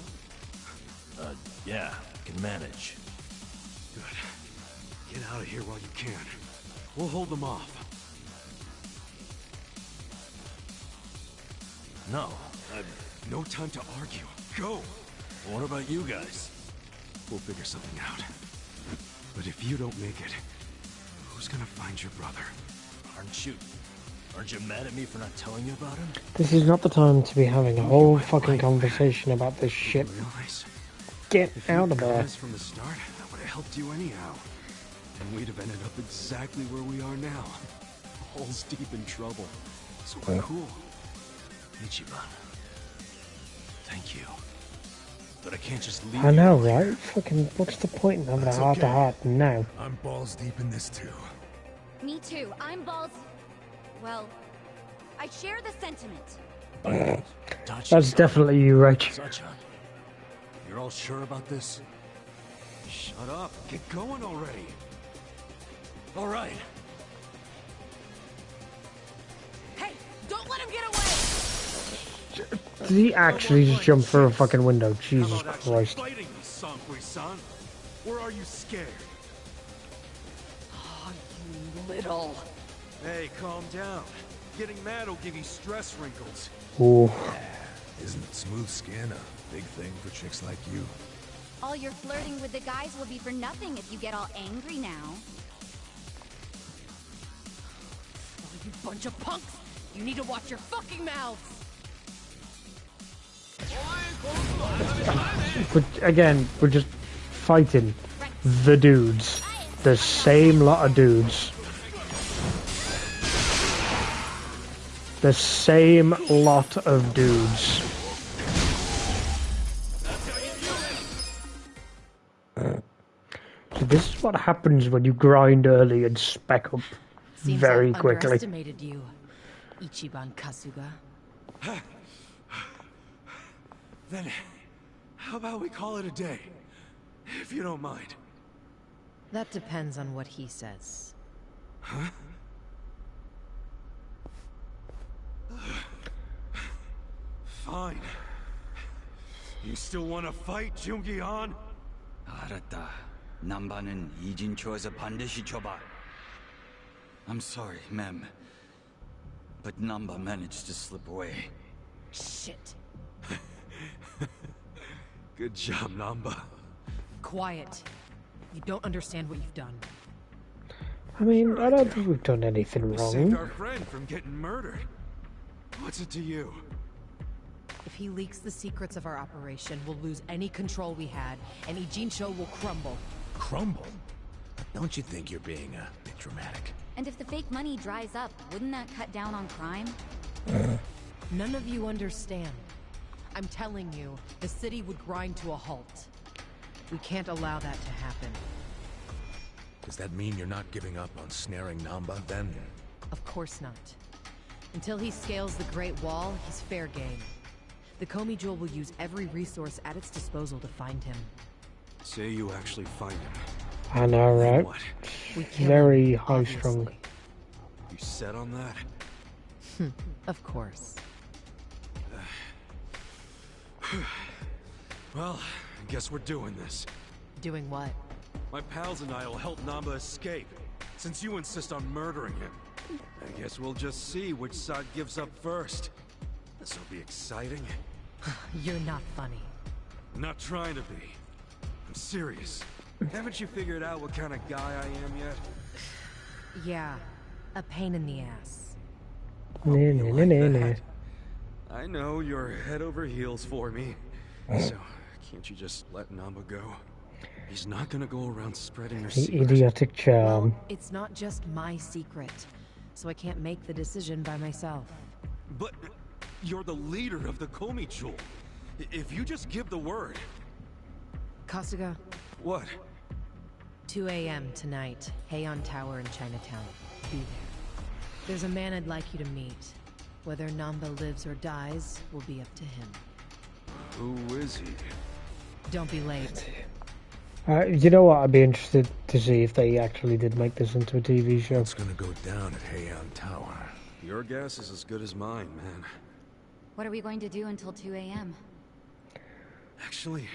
Yeah, can manage. Good. Get out of here while you can. We'll hold them off. No. No time to argue. Go! What about you guys? We'll figure something out. But if you don't make it, who's gonna find your brother? Aren't you mad at me for not telling you about him? This is not the time to be having a whole fucking conversation about this shit. Realize? Get If you'd out of done there. this from the start, that would have helped you anyhow. And we'd have ended up exactly where we are now. Balls deep in trouble. So we're cool. Ichiban. Thank you. But I can't just leave I you know, out here. right? Fucking, what's the point in having a That's heart to okay. heart now? I'm balls deep in this too. Me too. I'm balls. Well, I share the sentiment. Tachi, That's definitely you, Reg. Sachan, you're all sure about this? Shut up. Get going already. All right. Hey, don't let him get away! Did he actually just jump through a fucking window? Jesus How about actually Christ. fighting me, Sankui-san? Or are you scared? Oh, you little... Hey, calm down. Getting mad will give you stress wrinkles. Ooh. Isn't smooth skin a big thing for chicks like you? All your flirting with the guys will be for nothing if you get all angry now. Oh, you bunch of punks! You need to watch your fucking mouths! But again, we're just fighting the dudes. The same lot of dudes. The same lot of dudes. So this is what happens when you grind early and spec up very I've quickly. underestimated you, Ichiban Kasuga. Then, how about we call it a day? If you don't mind. That depends on what he says. Huh? Fine. You still want to fight, Jungi-han? 알았다. 남바는 이진초에서 반드시 줘봐. I'm sorry, ma'am. But Namba managed to slip away. Shit. Good job, Namba. Quiet. You don't understand what you've done. I mean, I don't think we've done anything We saved our wrong. friend from getting murdered. What's it to you? If he leaks the secrets of our operation, we'll lose any control we had, and Ijincho will crumble. Crumble? Don't you think you're being a bit dramatic? And if the fake money dries up, wouldn't that cut down on crime? None of you understand. I'm telling you, the city would grind to a halt. We can't allow that to happen. Does that mean you're not giving up on snaring Namba, then? Of course not. Until he scales the Great Wall, he's fair game. The Geomijul will use every resource at its disposal to find him. Say you actually find him. I know, right? What? We kill Very him, high strung. obviously. You set on that? Of course. Well, I guess we're doing this. Doing what? My pals and I will help Namba escape, since you insist on murdering him. I guess we'll just see which side gives up first. This'll be exciting. You're not funny. I'm not trying to be. I'm serious. Haven't you figured out what kind of guy I am yet? Yeah, a pain in the ass. I know you're head over heels for me. So, can't you just let Namba go? He's not gonna go around spreading your The secrets. idiotic charm. Well, it's not just my secret, so I can't make the decision by myself. But you're the leader of the Geomijul. If you just give the word... Kasuga, What? 2 a.m. tonight, Heian Tower in Chinatown. Be there. There's a man I'd like you to meet. Whether Namba lives or dies will be up to him. Who is he? Don't be late. You know what? I'd be interested to see if they actually did make this into a TV show. What's gonna go down at Heian Tower? Your guess is as good as mine, man. What are we going to do until 2 a.m.? Actually,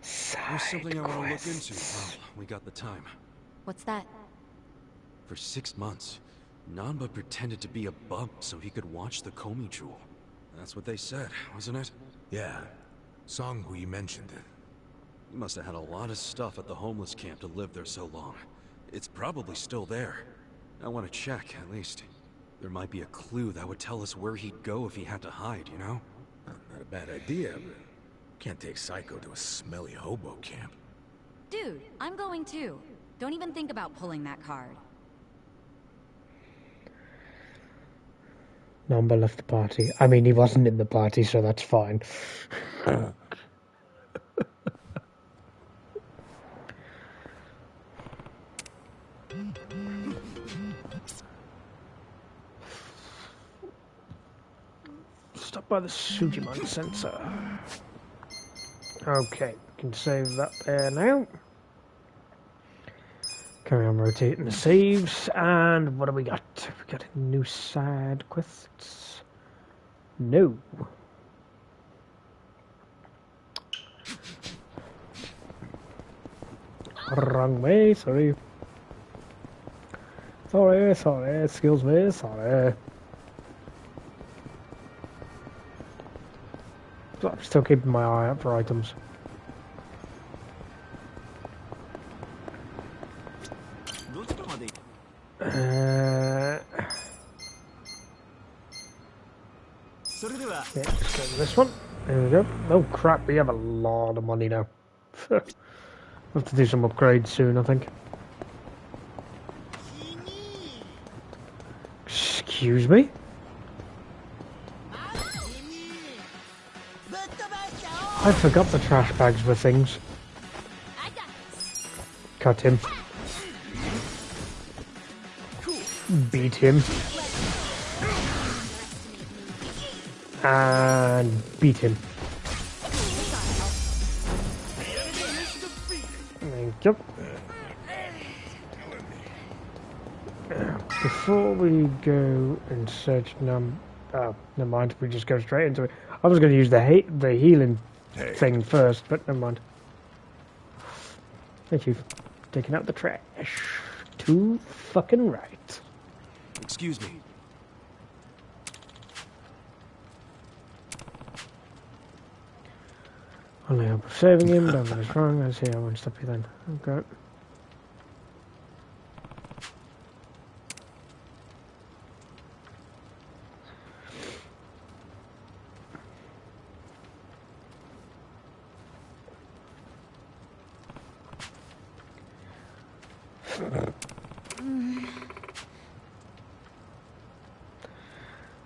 there's something I want to look into while we got the time. What's that? For 6 months, Namba pretended to be a bump so he could watch the Geomijul. That's what they said, wasn't it? Yeah. Songhui mentioned it. He must have had a lot of stuff at the homeless camp to live there so long. It's probably still there. I want to check, at least. There might be a clue that would tell us where he'd go if he had to hide, you know? Not a bad idea, but can't take Psycho to a smelly hobo camp. Dude, I'm going too. Don't even think about pulling that card. Namba left the party. I mean, he wasn't in the party, so that's fine. Stop by the Sujiman sensor. Okay, we can save that there now. Carry on rotating the saves, and what do we got? We got a new side quests. No. Wrong way, sorry. Sorry, excuse me, sorry. I'm still keeping my eye out for items. Yeah, let's go to this one. There we go. Oh crap, we have a lot of money now. We'll have to do some upgrades soon, I think. Excuse me? I forgot the trash bags were things. Cut him. Beat him. And beat him. Thank you. Before we go and search oh, never mind. We just go straight into it. I was going to use the healing thing first, but never mind. Thank you for taking out the trash. Too fucking right. Excuse me. Only hope of saving him. Don't get us wrong. I see. I won't stop you then. Okay.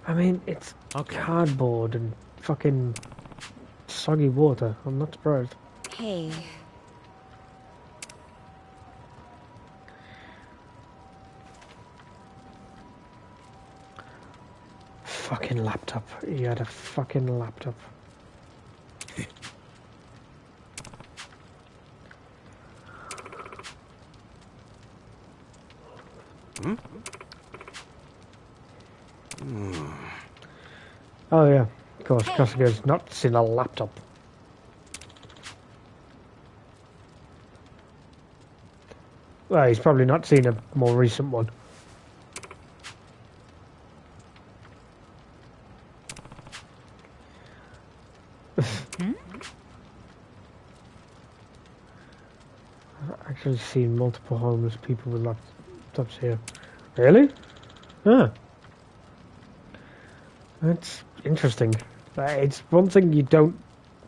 I mean, it's cardboard and fucking soggy water. I'm not surprised. Hey. Fucking laptop. He had a fucking laptop. Oh yeah, of course, Kasuga's not seen a laptop. Well, he's probably not seen a more recent one. I've actually seen multiple homeless people with laptops here. Really? Ah. That's interesting. It's one thing you don't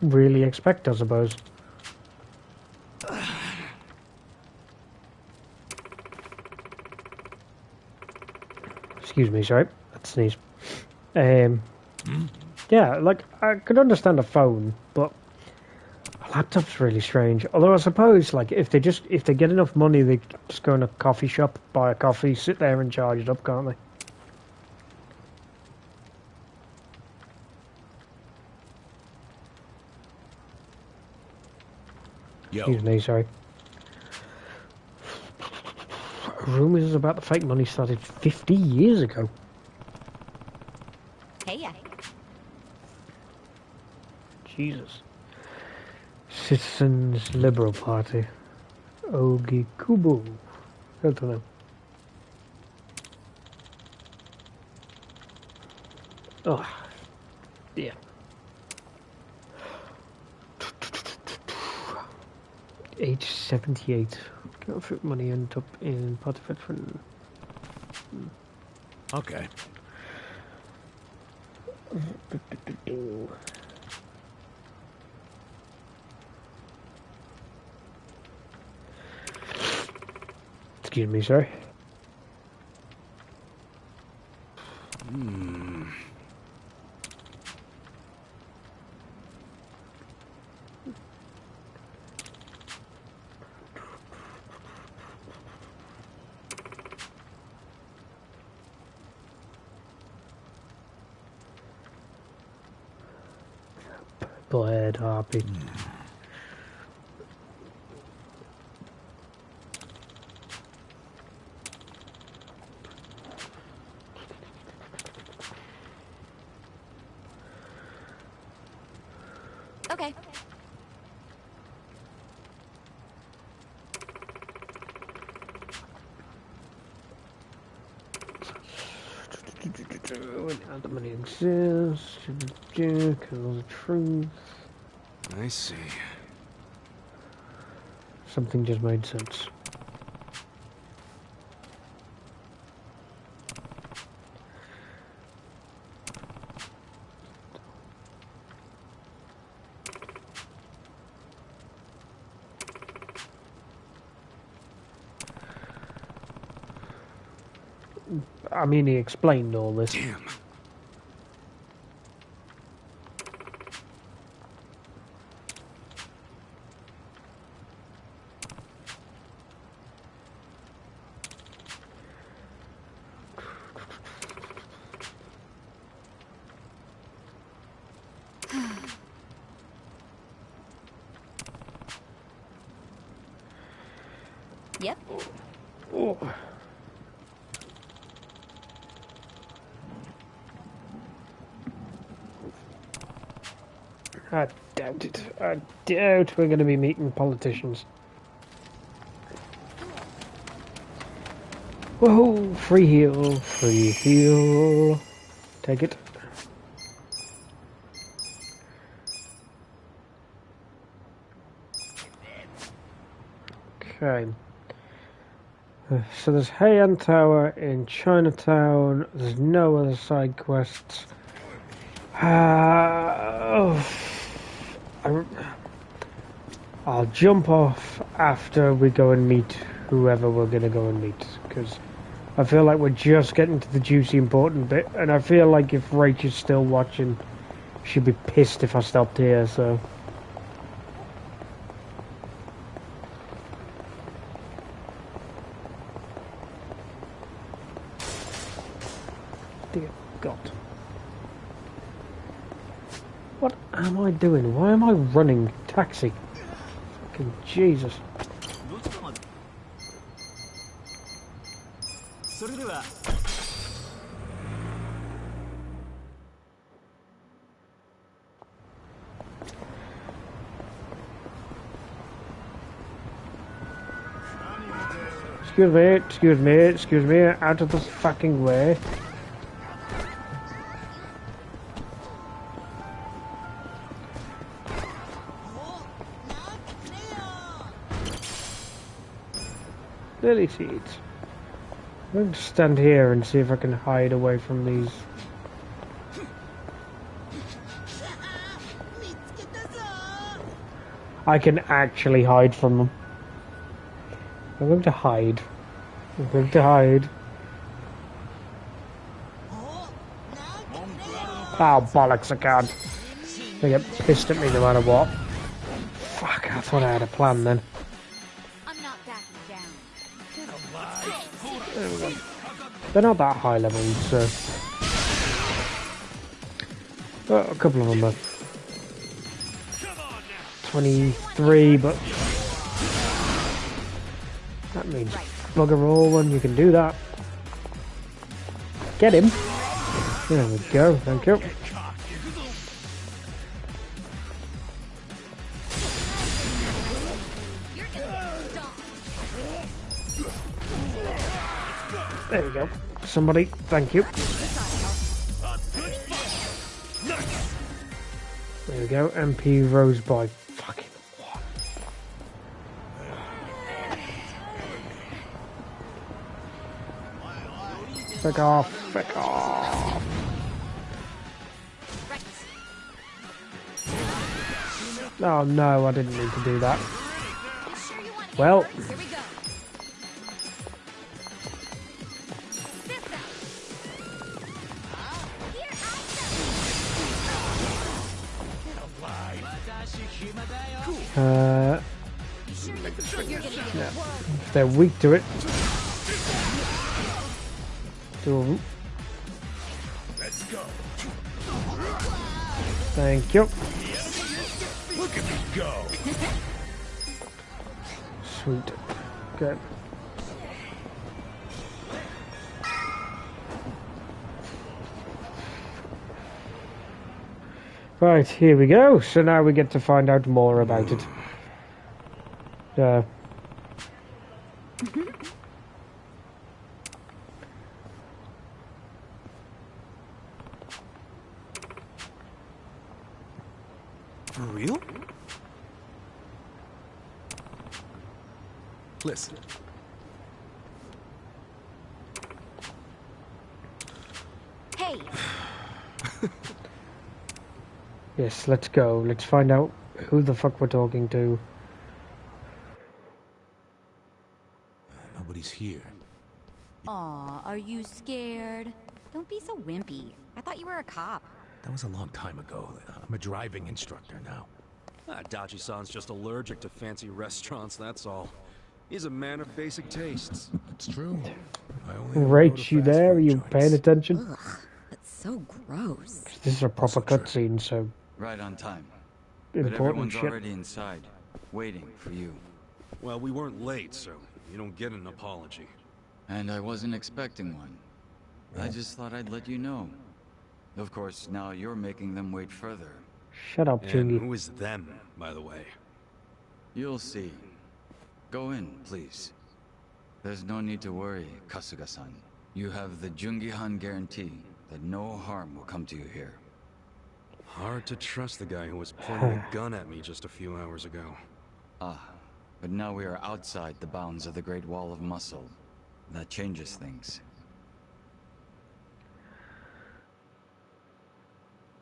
really expect, I suppose. Excuse me, sorry. That's sneeze. Yeah, like, I could understand a phone, but a laptop's really strange. Although I suppose, like, if they get enough money, they just go in a coffee shop, buy a coffee, sit there and charge it up, can't they? Excuse me, sorry. Rumours about the fake money started 50 years ago. Hey, yeah. Jesus. Citizens Liberal Party. Ogikubu. I don't know. Oh, dear. Age 78. Can't fit money end up in party veteran. Okay. Excuse me, sorry. Purple-haired harpy. Okay. When the money exists, kills the truth. I see. Something just made sense. I mean, he explained all this. Damn. Yep. Oh. I doubt it. I doubt we're going to be meeting politicians. Whoa! Free heal, free heal. Take it. Okay. So there's Heian Tower in Chinatown. There's no other side quests. I'll jump off after we go and meet whoever we're going to go and meet, because I feel like we're just getting to the juicy important bit, and I feel like if Rach is still watching, she'd be pissed if I stopped here, so... Dear God. What am I doing? Why am I running taxi? Fucking Jesus. Excuse me, out of the fucking way. Lily seeds. I'm going to stand here and see if I can hide away from these. I can actually hide from them. I'm going to hide. I'm going to hide. Oh, bollocks, I can't. They get pissed at me no matter what. Fuck, I thought I had a plan then. I'm not backing down. There we go. They're not that high level, so... Well, a couple of them are 23, but... That means bugger all when you can do that. Get him! There we go, thank you. There we go. Somebody, thank you. There we go, MP rose by fucking one. Fuck off, fuck off. Oh no, I didn't need to do that. Well. Here we go. If they're weak to it. Two of them. Let's go. Thank you. Look at me go. Sweet. Good. Right, here we go. So now we get to find out more about it. For real? Listen. Hey, Yes, let's go. Let's find out who the fuck we're talking to. Nobody's here. Aw, are you scared? Don't be so wimpy. I thought you were a cop. That was a long time ago. I'm a driving instructor now. Dachi-san's just allergic to fancy restaurants, that's all. He's a man of basic tastes. It's true. I only ever go Right, to you fast there? Are food you joints. paying attention? Ugh, that's so gross. This is a proper Also true. cutscene, so Right on time. But important everyone's shit. already inside, waiting for you. Well, we weren't late, so you don't get an apology. And I wasn't expecting one. I just thought I'd let you know. Of course, now you're making them wait further. Shut up, And Jungi. who is them, by the way? You'll see. Go in, please. There's no need to worry, Kasuga-san. You have the Jungi-han guarantee that no harm will come to you here. Hard to trust the guy who was pointing a gun at me just a few hours ago. Ah, but now we are outside the bounds of the Great Wall of Muscle. That changes things.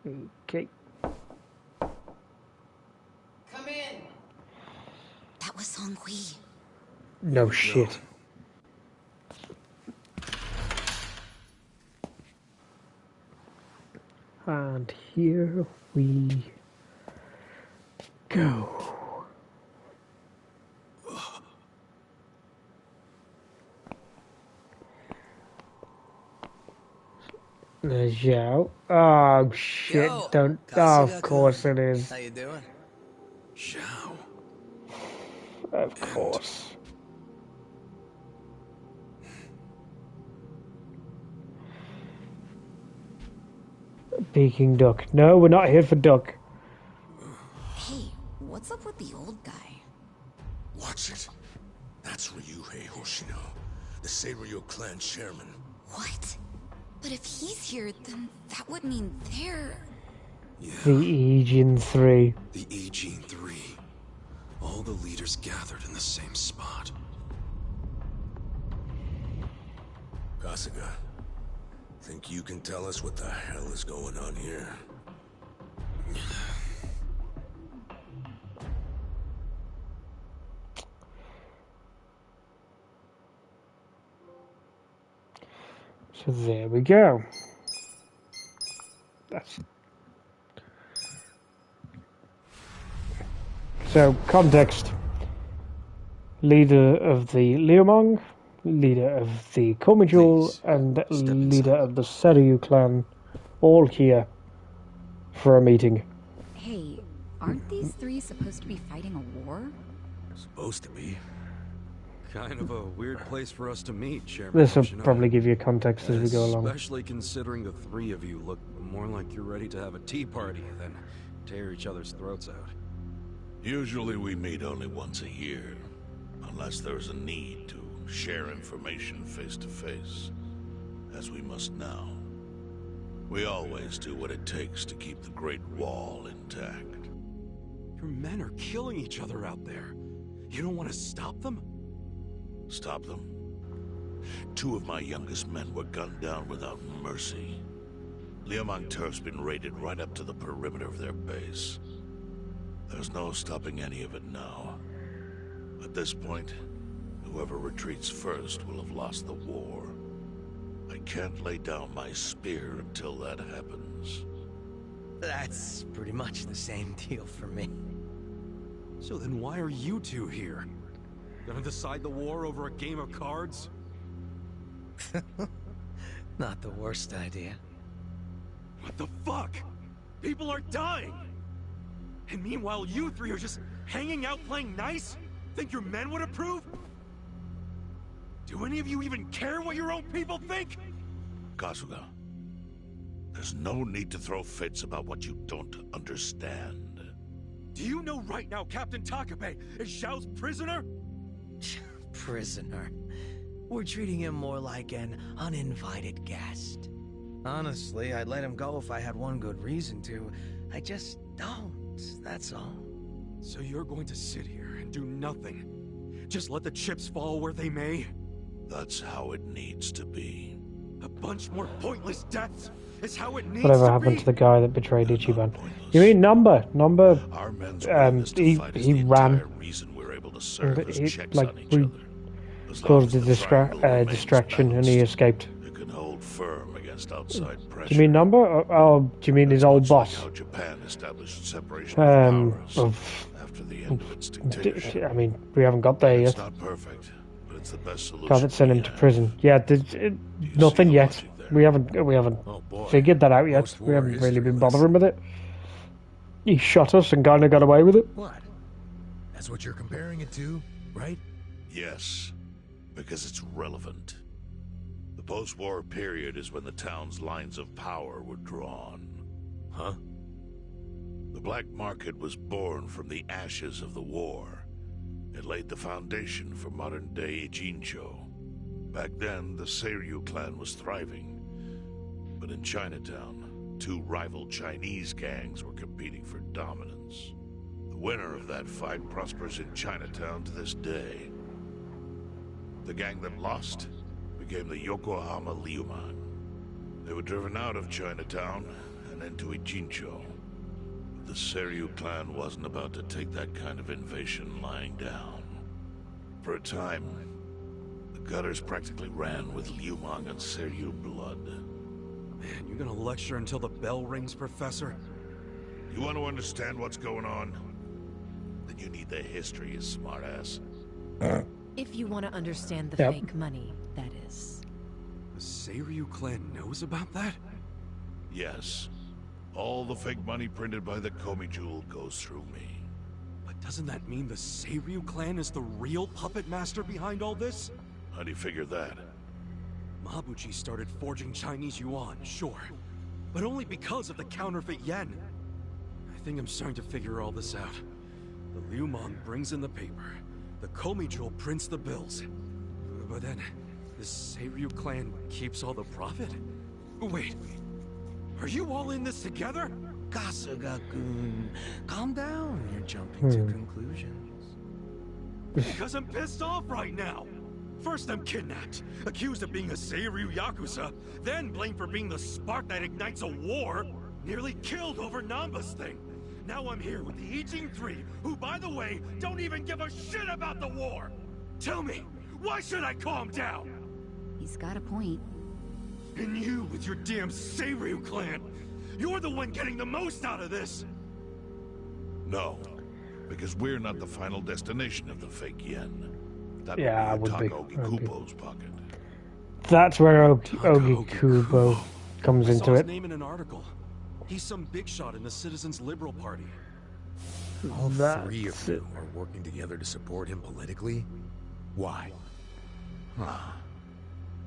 Okay. That was Song-Hui. No shit. And here we go. There's Zhao. Oh shit! Yo, Don't. Oh, Kasuga-kun. of course it is. How you doing? Zhao. Of course. Peking duck. No, we're not here for duck. Hey, what's up with the old guy? Watch it. That's Ryuhei Hoshino, the Seiryu clan chairman. What? But if he's here, then that would mean they're... Yeah, The Aegean 3. the Aegean 3. All the leaders gathered in the same spot. Kasuga, think you can tell us what the hell is going on here? So there we go. That's... So, context. Leader of the Liumang, leader of the Geomijul, Please, and step leader inside. of the Seiryu clan, all here for a meeting. Hey, aren't these three supposed to be fighting a war? Supposed to be. Kind of a weird place for us to meet, Chairman. This will Hoshino. probably give you context as we go along. Especially considering the three of you look more like you're ready to have a tea party than tear each other's throats out. Usually we meet only once a year, unless there's a need to share information face to face, as we must now. We always do what it takes to keep the Great Wall intact. Your men are killing each other out there. You don't want to stop them? Stop them? 2 of my youngest men were gunned down without mercy. Liumang Turf's been raided right up to the perimeter of their base. There's no stopping any of it now. At this point, whoever retreats first will have lost the war. I can't lay down my spear until that happens. That's pretty much the same deal for me. So then why are you two here? Gonna decide the war over a game of cards? Not the worst idea. What the fuck? People are dying! And meanwhile you three are just hanging out playing nice? Think your men would approve? Do any of you even care what your own people think? Kasuga, there's no need to throw fits about what you don't understand. Do you know right now Captain Takabe is Zhao's prisoner? Prisoner. We're treating him more like an uninvited guest. Honestly, I'd let him go if I had one good reason to. I just don't, that's all. So you're going to sit here and do nothing? Just let the chips fall where they may? That's how it needs to be. A bunch more pointless deaths is how it needs Whatever to happened be. to the guy that betrayed They're Ichiban? not pointless. You mean Number? Number, Our men's willingness to fight is he the ran. entire reason we're able to serve as He, checks like, on each other. As long caused as a the triangle remains distraction and he balanced, escaped. it can hold firm against outside pressure. Do you mean Number? Or do you mean his old Much like boss? how Japan established separation of powers Of, after the end of its dictatorship. I mean, we haven't got there It's yet. not perfect, but it's the best solution. God, send him we to have. prison. Yeah, nothing the yet. logic there? We haven't Oh boy. figured that out yet. Post-war We haven't really history been lesson. bothering with it. He shot us and kind of got away with it. What? That's what you're comparing it to, right? Yes, because it's relevant. The post-war period is when the town's lines of power were drawn. Huh? The black market was born from the ashes of the war. It laid the foundation for modern-day Jincho. Back then, the Seiryu clan was thriving. But in Chinatown, two rival Chinese gangs were competing for dominance. The winner of that fight prospers in Chinatown to this day. The gang that lost became the Yokohama Liuman. They were driven out of Chinatown and into Ijincho. The Seiryu clan wasn't about to take that kind of invasion lying down. For a time, the gutters practically ran with Liumang and Seiryu blood. Man, you're gonna lecture until the bell rings, Professor? You want to understand what's going on? Then you need the history, you smartass. If you want to understand the Yep. fake money, that is. The Seiryu clan knows about that? Yes. All the fake money printed by the Geomijul goes through me. But doesn't that mean the Seiryu clan is the real puppet master behind all this? How do you figure that? Mabuchi started forging Chinese yuan, sure. But only because of the counterfeit yen. I think I'm starting to figure all this out. The Liumang brings in the paper. The Geomijul prints the bills. But then, the Seiryu clan keeps all the profit? Wait, are you all in this together? Kasuga-kun, calm down. You're jumping to conclusions. Because I'm pissed off right now. First I'm kidnapped, accused of being a Seiryu Yakuza, then blamed for being the spark that ignites a war, nearly killed over Namba's thing. Now I'm here with the Ijing Three, who, by the way, don't even give a shit about the war. Tell me, why should I calm down? He's got a point. And you with your damn Seiryu clan, you're the one getting the most out of this. No. Because we're not the final destination of the fake yen. That Yeah, would would be be. Takaugi-Kubo's pocket. That's where Ogi Kubo comes I into saw his it. name in an article. He's some big shot in the Citizens Liberal Party. All That's three of it. you are working together to support him politically? Why?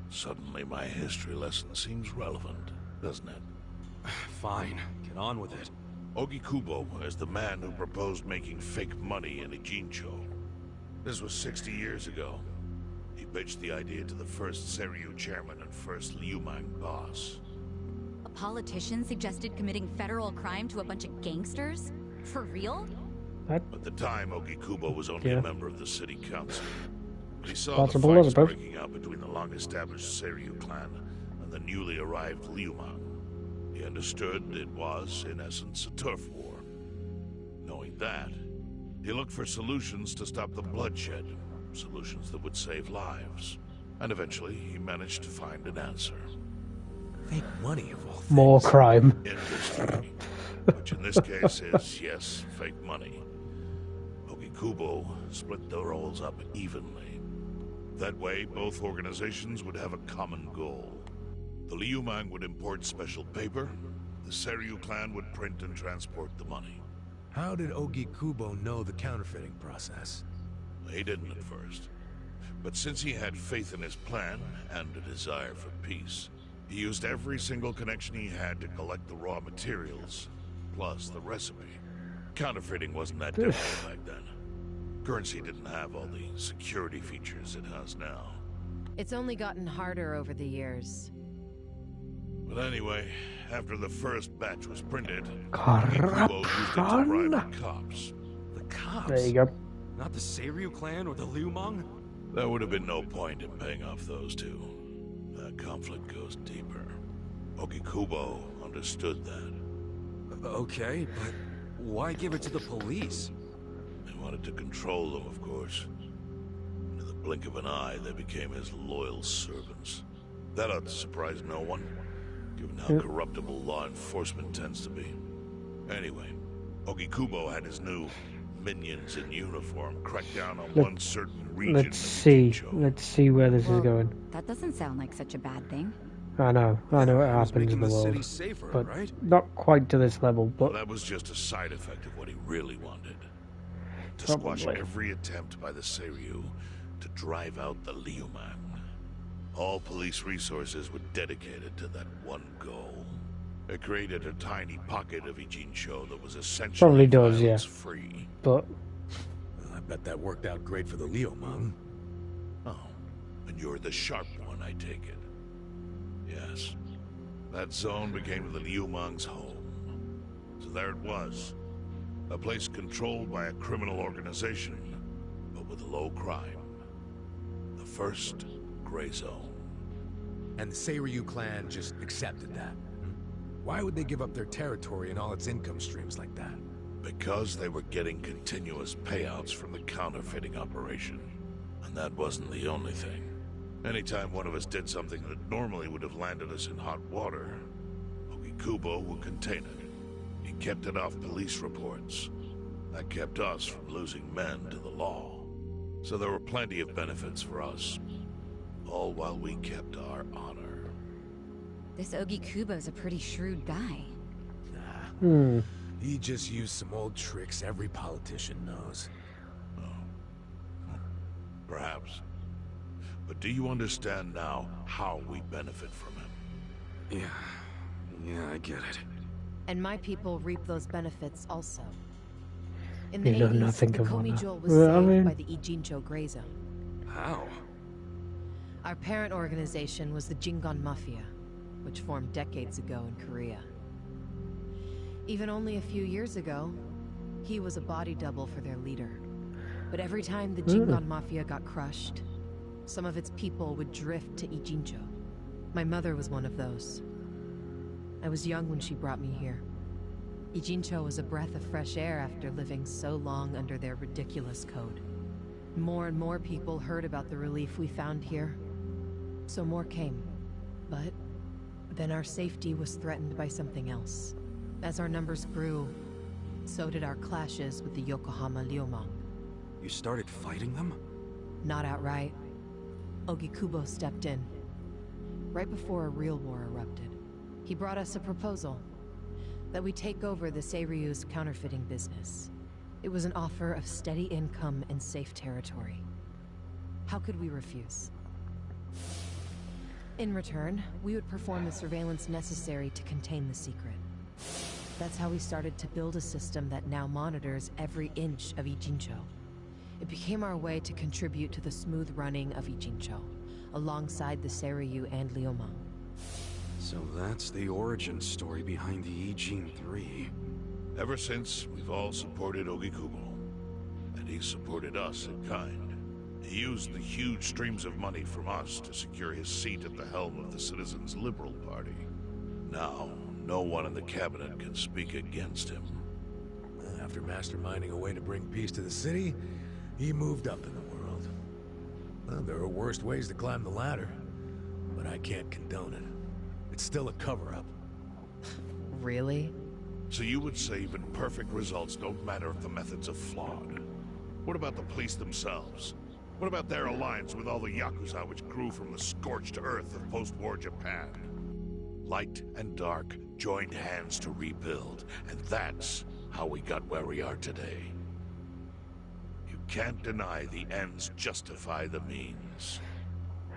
Suddenly my history lesson seems relevant, doesn't it? Fine, get on with it. Ogi Kubo is the man who proposed making fake money in Ijincho. This was 60 years ago. He pitched the idea to the first Seiryu chairman and first Liumang boss. A politician suggested committing federal crime to a bunch of gangsters? For real? At the time, Ogi Kubo was only Yeah. a member of the city council. But he saw Possible, I the fights suppose. breaking out between the long-established Seiryu clan and the newly arrived Liumang. He understood it was, in essence, a turf war. Knowing that, he looked for solutions to stop the bloodshed, solutions that would save lives. And eventually, he managed to find an answer. Fake money of all things. More crime. Industry. Which in this case is, yes, fake money. Ogi Kubo split the roles up evenly. That way, both organizations would have a common goal. The Liumang would import special paper, the Seiryu clan would print and transport the money. How did Ogi Kubo know the counterfeiting process? He didn't at first. But since he had faith in his plan and a desire for peace, he used every single connection he had to collect the raw materials, plus the recipe. Counterfeiting wasn't that difficult back then. Currency didn't have all the security features it has now. It's only gotten harder over the years. But anyway, after the first batch was printed, Kubo used it to bribe the cops. The cops? There you go. Not the Seiryu clan or the Liumang? There would have been no point in paying off those two. That conflict goes deeper. Ogi Kubo understood that. Okay, but why give it to the police? They wanted to control them, of course. And in the Blink of an eye, they became his loyal servants. That ought to surprise no one, given how corruptible law enforcement tends to be. Anyway, Ogikubo had his new minions in uniform crack down on one certain region. Let's see where this is going. That doesn't sound like such a bad thing. I know it happens in the the world, city safer, but right? not quite to this level. But Well, that was just a side effect of what he really wanted. To squash Probably. every attempt by the Seiryu to drive out the Liuman. All police resources were dedicated to that one goal. It created a tiny pocket of Ijincho that was essentially Probably does, yeah. free. but I bet that worked out great for the Liumang. Oh, and you're the sharp one, I take it. Yes. That zone became the Liumang's home. So there it was. A place controlled by a criminal organization, but with low crime. The first gray zone. And the Seiryu clan just accepted that. Why would they give up their territory and all its income streams like that? Because they were getting continuous payouts from the counterfeiting operation. And that wasn't the only thing. Anytime one of us did something that normally would have landed us in hot water, Ogikubo would contain it. He kept it off police reports. That kept us from losing men to the law. So there were plenty of benefits for us. All while we kept our honor. This Ogikubo's a pretty shrewd guy. He just used some old tricks every politician knows. Perhaps. But do you understand now how we benefit from him? Yeah, I get it. And my people reap those benefits also. In the You know 80s, nothing the of honor. Geomijul was Well, saved I mean- by the Ijincho Gray Zone. How? Our parent organization was the Jingon Mafia, which formed decades ago in Korea. Even only a few years ago, he was a body double for their leader. But every time the Jingon Mafia got crushed, some of its people would drift to Ijincho. My mother was one of those. I was young when she brought me here. Ijincho was a breath of fresh air after living so long under their ridiculous code. More and more people heard about the relief we found here, so more came. But then our safety was threatened by something else. As our numbers grew, so did our clashes with the Yokohama Liumang. You started fighting them? Not outright. Ogikubo stepped in. Right before a real war erupted. He brought us a proposal. That we take over the Seiryu's counterfeiting business. It was an offer of steady income and safe territory. How could we refuse? In return, we would perform the surveillance necessary to contain the secret. That's how we started to build a system that now monitors every inch of Ijincho. It became our way to contribute to the smooth running of Ijincho, alongside the Seiryu and Liumang. So that's the origin story behind the Ijin 3. Ever since, we've all supported Ogikubo. And he supported us in kind. He used the huge streams of money from us to secure his seat at the helm of the Citizens' Liberal Party. Now, no one in the cabinet can speak against him. After masterminding a way to bring peace to the city, he moved up in the world. Well, there are worse ways to climb the ladder, but I can't condone it. It's still a cover-up. Really? So you would say even perfect results don't matter if the methods are flawed? What about the police themselves? What about their alliance with all the Yakuza which grew from the scorched earth of post-war Japan? Light and dark joined hands to rebuild, and that's how we got where we are today. You can't deny the ends justify the means.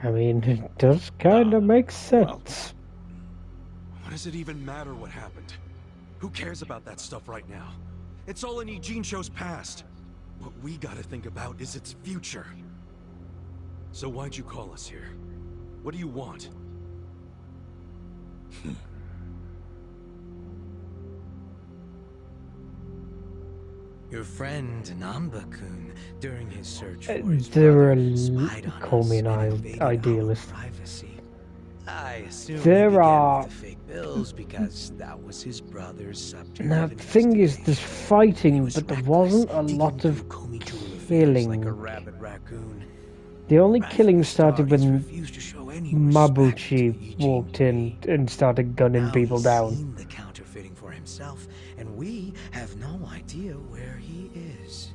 I mean, it does kind of make sense. What does it even matter what happened? Who cares about that stuff right now? It's all in Ijincho's past. What we gotta think about is its future. So why'd you call us here? What do you want? Your friend Namba-kun, during his search for his They're brother, spied on call us me an and invaded our idealist. privacy. I assume There he began are- with the fake bills because that was his brother's subject. Now, of the thing is, there's fighting, He was but there reckless, wasn't a digging lot through of Geomijul affairs killing. like a rabid raccoon. The only killing started when refused to show any respect to Mabuchi Ichi walked no in Ei. and started gunning Now people he's down. seen the counterfeiting for himself, and we have no idea where he is.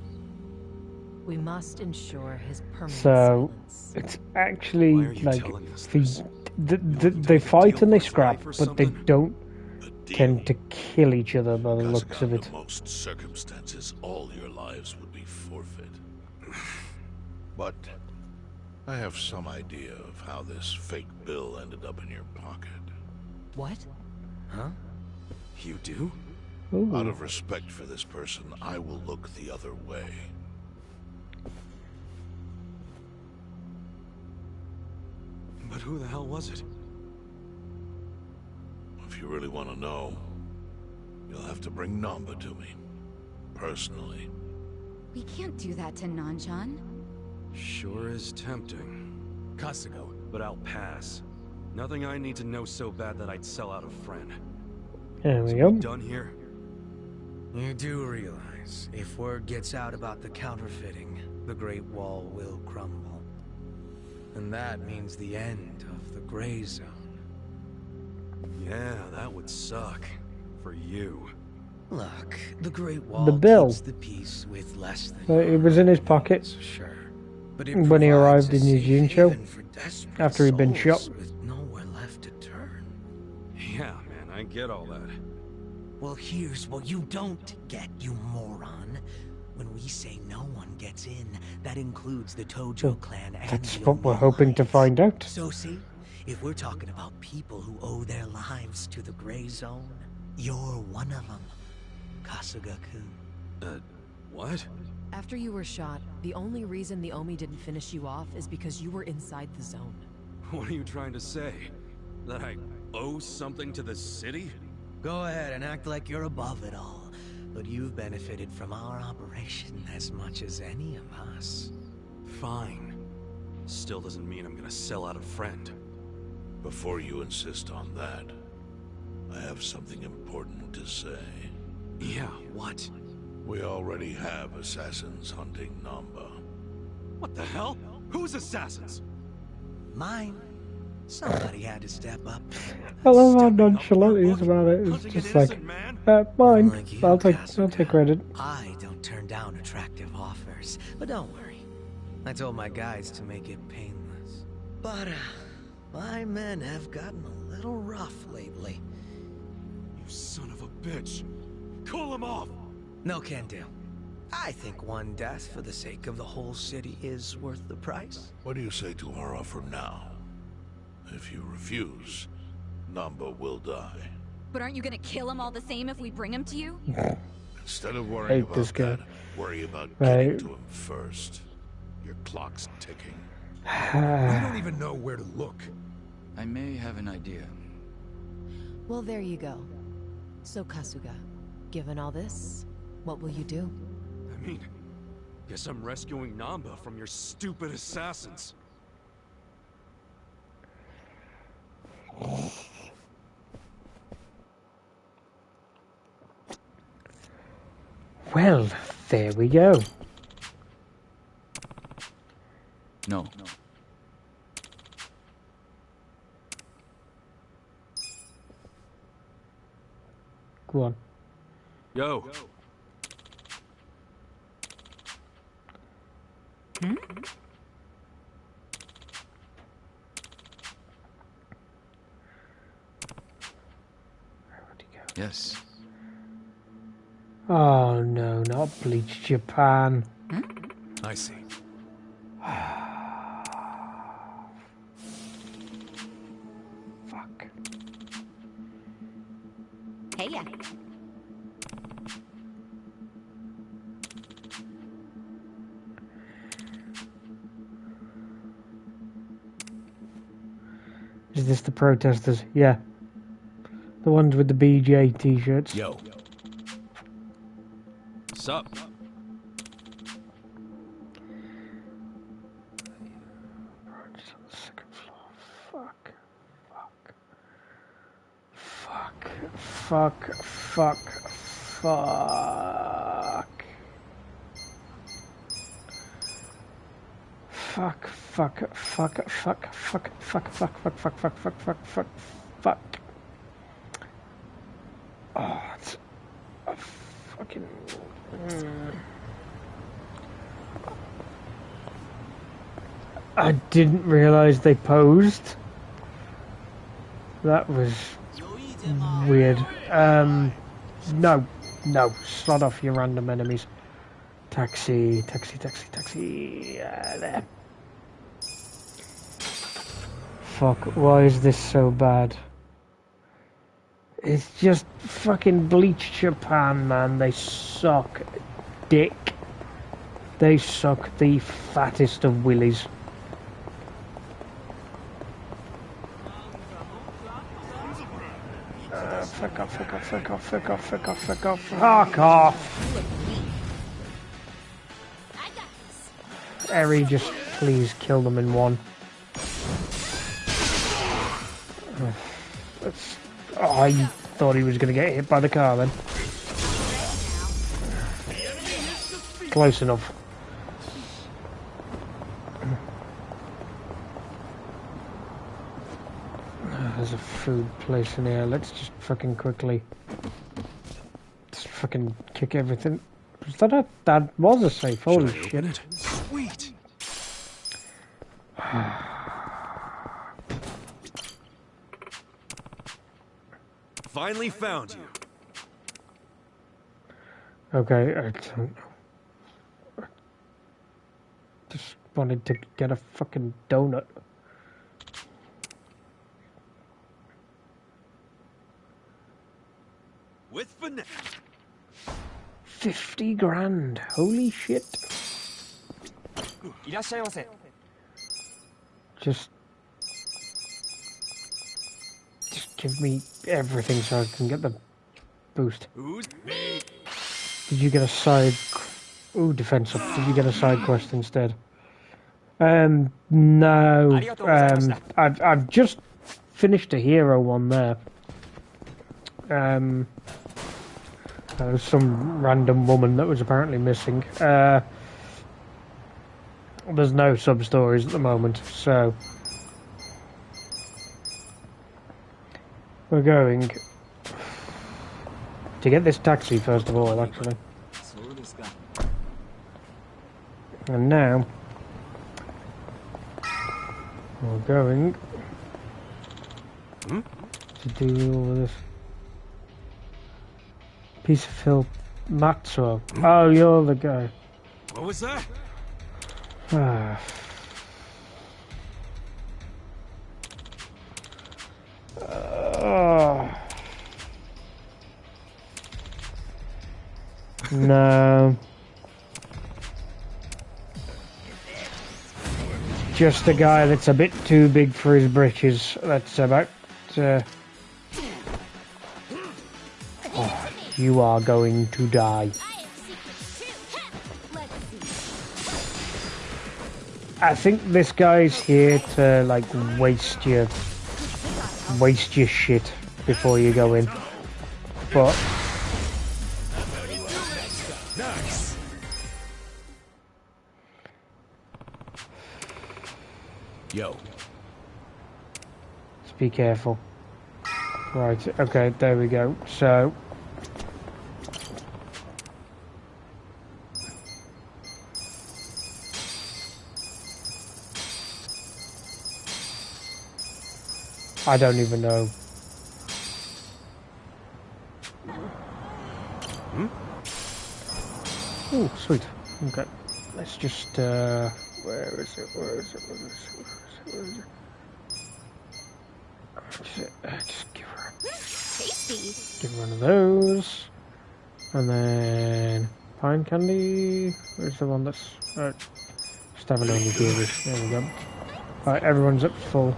We must ensure his permanent So silence. it's actually Why are you like telling us the, this? they fight and they scrap, life or but they something? don't A deal. tend to kill each other by the looks Because of under it. most circumstances, all your lives would be forfeit. But I have some idea of how this fake bill ended up in your pocket. What? Huh? You do? Ooh. Out of respect for this person, I will look the other way. But who the hell was it? If you really want to know, you'll have to bring Namba to me. Personally. We can't do that to Nanchan. Sure is tempting. Kasuga, But I'll pass. Nothing I need to know so bad that I'd sell out a friend. There we So go. we done here? You do realize, if word gets out about the counterfeiting, the Great Wall will crumble. And that means the end of the Gray Zone. Yeah, that would suck. For you. Look, the Great Wall The bill. keeps the peace with less than It was in his pocket sure. But it when he provides arrived a in safe Eugene haven for desperate after he'd been souls shot. with nowhere left to turn. Yeah, man, I get all that. Well, here's what you don't get, you moron. When we say no one gets in, that includes the Tojo clan and That's the what we're Omi hoping to lines. find out. So see, if we're talking about people who owe their lives to the Gray Zone, you're one of them, Kasuga-kun. What? After you were shot, the only reason the Omi didn't finish you off is because you were inside the zone. What are you trying to say? That I owe something to the city? Go ahead and act like you're above it all, but you've benefited from our operation as much as any of us. Fine. Still doesn't mean I'm gonna sell out a friend. Before you insist on that, I have something important to say. Yeah, what? We already have assassins hunting Namba. What the hell? Who's assassins? Mine. Somebody had to step up. I love how Stepping up nonchalant he your is book, about it. It's hunting just an like, innocent man? mine. Unlike you, I'll take Kasuga, credit. I don't turn down attractive offers, but don't worry. I told my guys to make it painless. But my men have gotten a little rough lately. You son of a bitch! Call him off! No can do. I think one death for the sake of the whole city is worth the price. What do you say to our offer now? If you refuse, Namba will die. But aren't you gonna kill him all the same if we bring him to you? Instead of worrying Hate this about guy. that, worry about Right. getting to him first. Your clock's ticking. we don't even know where to look. I may have an idea. Well, there you go. So, Kasuga, given all this, what will you do? I mean, guess I'm rescuing Namba from your stupid assassins. Well, there we go. No. Go on. Yo. Yes. Oh no, not Bleach Japan. I see. Fuck. Hey, yeah. Is this the protesters? Yeah. The ones with the BJ t-shirts. Yo, Sup? Just on the second floor. Fuck. fuck, fuck, fuck, fuck, fuck, fuck, fuck, fuck, fuck, fuck, fuck, fuck, fuck. Oh, it's a fucking... I didn't realise they posed. That was weird. No, slot off your random enemies. Taxi, taxi, taxi, taxi. There. Fuck, why is this so bad? It's just fucking Bleach Japan, man. They suck dick. They suck the fattest of willies. Fuck off, fuck off, fuck off, fuck off, fuck off, fuck off, fuck off! Eri, just please kill them in one. I thought he was going to get hit by the car then. Close enough. There's a food place in here. Let's just fucking quickly just fucking kick everything. That was a safe. Holy shit. Sweet. Finally found you. Okay, I don't know. Just wanted to get a fucking donut. With finesse. 50 grand. Holy shit. Just give me everything so I can get the boost. Did you get a side... Ooh, defense up. Did you get a side quest instead? No. I've just finished a hero one there. There was some random woman that was apparently missing. There's no sub-stories at the moment, so... We're going to get this taxi first of all, actually. And now we're going to do all of this. Piece of Phil Matsuo. Oh, you're the guy. What was that? No. Just a guy that's a bit too big for his britches. That's about... Oh, you are going to die. I think this guy's here to, like, waste your shit before you go in. But... Yo. Just be careful. Right, okay, there we go. So... I don't even know. Oh, sweet. Okay. Let's just, where is it? Just give her give her one of those. And then pine candy. Where's the one that's just have an only this. There we go. Alright, everyone's up full.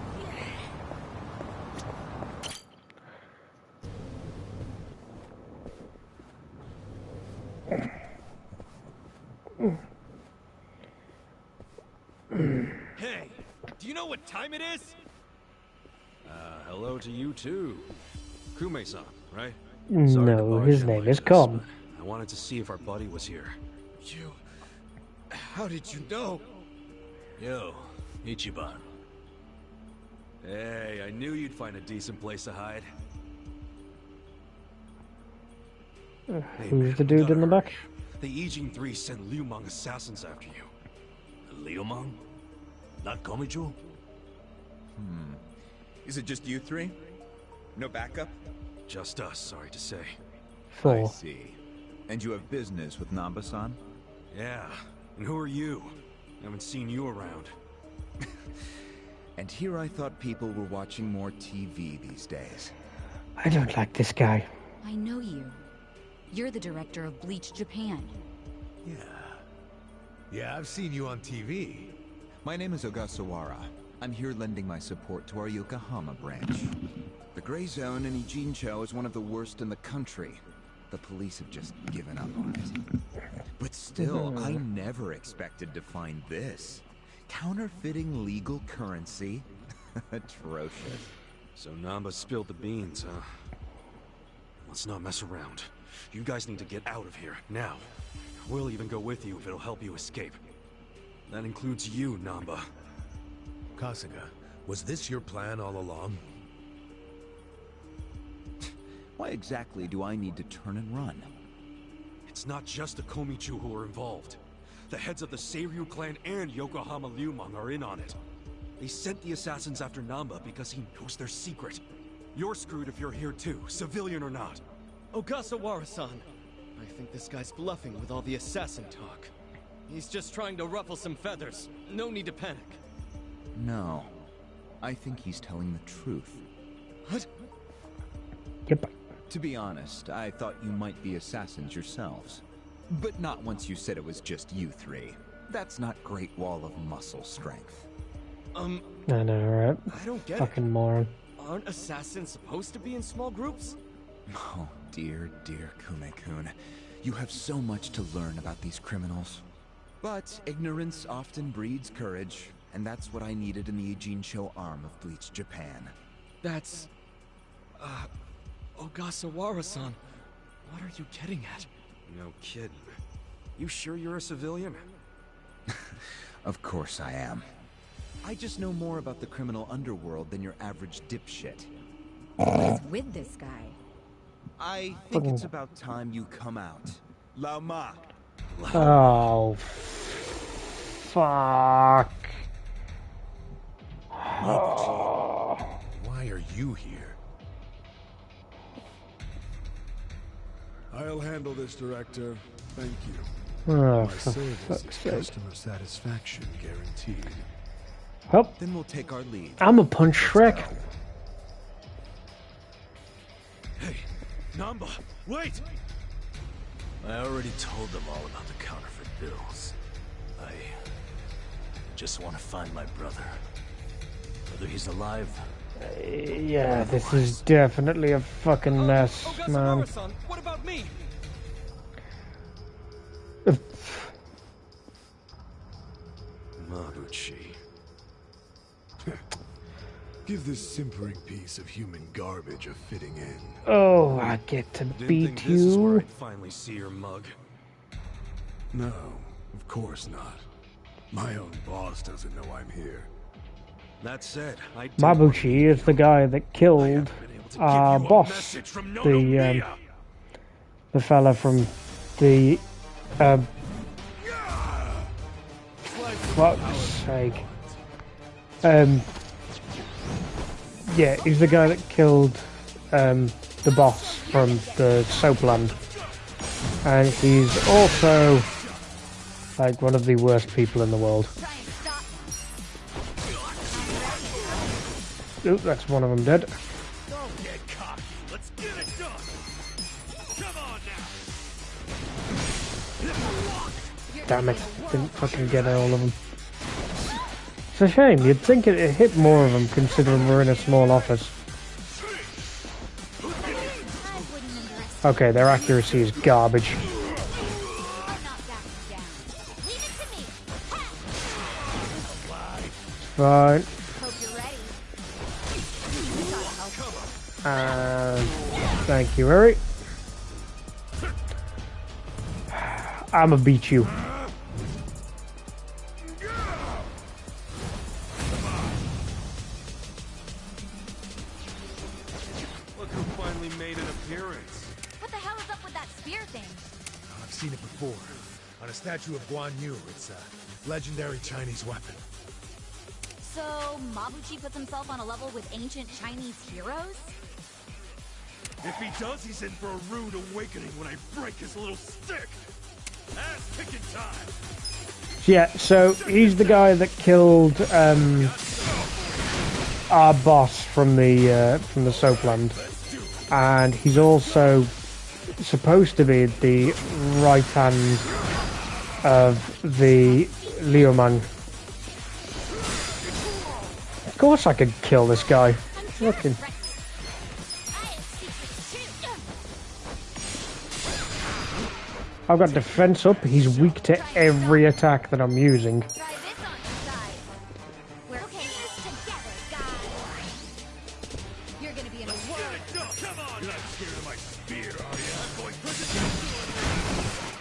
Hey, do you know what time it is? Hello to you too. Kume-san, right? No, his name is Con. I wanted to see if our buddy was here. How did you know? Yo, Ichiban. Hey, I knew you'd find a decent place to hide. Who's the dude in the back? The Ijin 3 sent Liu Mang assassins after you. Liumang? Not Geomijul? Is it just you three? No backup? Just us, sorry to say. I 4. see. And you have business with Namba-san? Yeah, and who are you? Haven't seen you around. And here I thought people were watching more TV these days. I don't like this guy. I know you. You're the director of Bleach Japan. Yeah. Yeah, I've seen you on TV. My name is Ogasawara. I'm here lending my support to our Yokohama branch. The Gray Zone in Ijincho is one of the worst in the country. The police have just given up on it. But still, I never expected to find this. Counterfeiting legal currency? Atrocious. So Namba spilled the beans, huh? Let's not mess around. You guys need to get out of here, now. We'll even go with you if it'll help you escape. That includes you, Namba. Kasuga, was this your plan all along? Why exactly do I need to turn and run? It's not just the Komichu who are involved. The heads of the Seiryu clan and Yokohama Liumang are in on it. They sent the assassins after Namba because he knows their secret. You're screwed if you're here too, civilian or not. Ogasawara-san. I think this guy's bluffing with all the assassin talk. He's just trying to ruffle some feathers. No need to panic. No. I think he's telling the truth. What? Yep. To be honest, I thought you might be assassins yourselves. But not once you said it was just you three. That's not Great Wall of muscle strength. I know, right? I don't get Fucking moron. Aren't assassins supposed to be in small groups? Oh, dear, dear Kume-kun. You have so much to learn about these criminals. But ignorance often breeds courage, and that's what I needed in the Ijincho arm of Bleach Japan. That's... Ogasawara-san. What are you getting at? No kidding. You sure you're a civilian? Of course I am. I just know more about the criminal underworld than your average dipshit. What is with this guy? I think it's about time you come out. Lao Ma. Oh, fuck. Why are you here? I'll handle this, Director. Thank you. Oh, My for service fuck's is sake. customer satisfaction guaranteed. Well, Then we'll take our leave. I'm a punch Shrek. Hey, Namba, wait! I already told them all about the counterfeit bills. I just want to find my brother. Whether he's alive. Yeah, this is definitely a fucking mess, man. Ogasawara-san, what about me? Mabuchi. Give this simpering piece of human garbage a fitting end. Oh, I get to Didn't beat think this is where you. I'd finally see your mug. No, of course not. My own boss doesn't know I'm here. That said, I did Mabuchi is the guy that killed our boss, the fella from the fuck's sake. Yeah, he's the guy that killed the boss from the Soapland, and he's also like one of the worst people in the world. Oh, that's one of them dead. Don't get cocky. Let's get it done. Come on now. Damn it, didn't fucking get all of them. It's a shame, you'd think it'd hit more of them considering we're in a small office. Okay, their accuracy is garbage. Fine. Thank you, Harry. I'ma beat you. seen it before. On a statue of Guan Yu. It's a legendary Chinese weapon. So, Mabuchi puts himself on a level with ancient Chinese heroes? If he does, he's in for a rude awakening when I break his little stick. Ass kicking time. Yeah, so he's the guy that killed our boss from the soapland, and he's also supposed to be the right hand of the Liumang. Of course I could kill this guy. Looking. I've got defense up. He's weak to every attack that I'm using.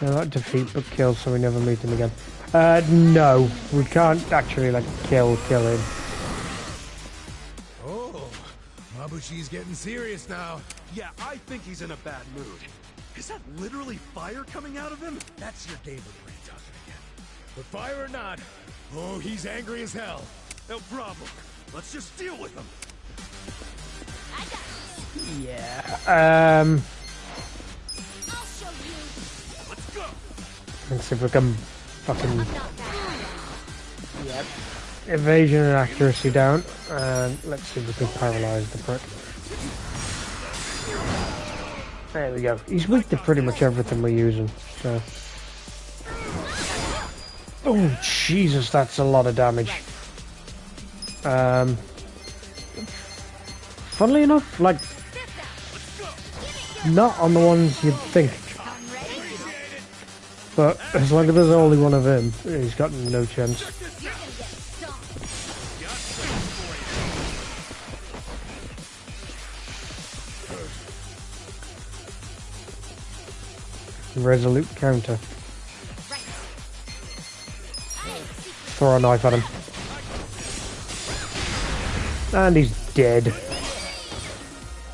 No, not defeat, but kill, so we never meet him again. No, we can't actually like kill him. Oh, Mabuchi's getting serious now. Yeah, I think he's in a bad mood. Is that literally fire coming out of him? That's your gamer brain talking again. But fire or not, oh, he's angry as hell. No problem. Let's just deal with him. Yeah. I'll show you. Let's go. Let's see if we can fucking. Yep. Evasion and accuracy down, and let's see if we can paralyze the prick. There we go. He's weak to pretty much everything we're using, so. Oh, Jesus, that's a lot of damage. Funnily enough, like, not on the ones you'd think. But as long as there's only one of him, he's got no chance. Resolute counter. Throw a knife at him. And he's dead.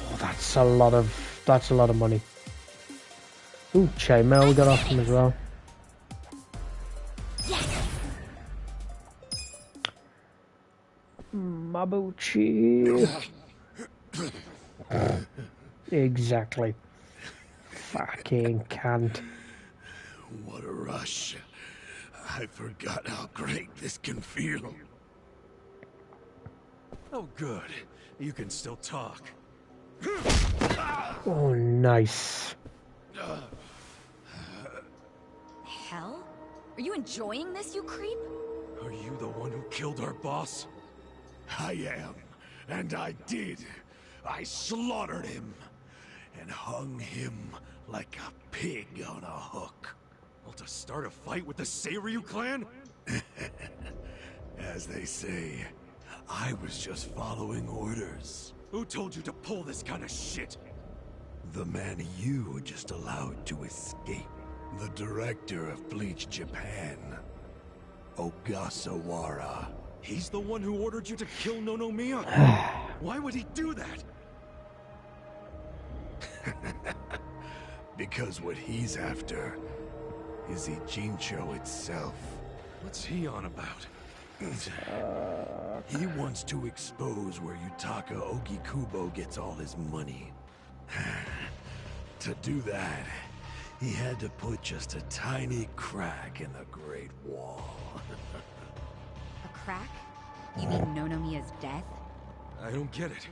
Oh, that's a lot of money. Ooh, chainmail we got off him as well. Mabuchi. Exactly. Fucking can't. What a rush. I forgot how great this can feel. Oh, good. You can still talk. Oh, nice. Hell? Are you enjoying this, you creep? Are you the one who killed our boss? I am, and I did. I slaughtered him and hung him like a pig on a hook. Well, to start a fight with the Seiryu clan? As they say, I was just following orders. Who told you to pull this kind of shit? The man you just allowed to escape. The director of Bleach Japan, Ogasawara. He's the one who ordered you to kill Nonomiya? Why would he do that? Because what he's after is Ijincho itself. What's he on about? He wants to expose where Yutaka Ogikubo gets all his money. To do that, he had to put just a tiny crack in the Great Wall. A crack? You mean Nonomiya's death? I don't get it.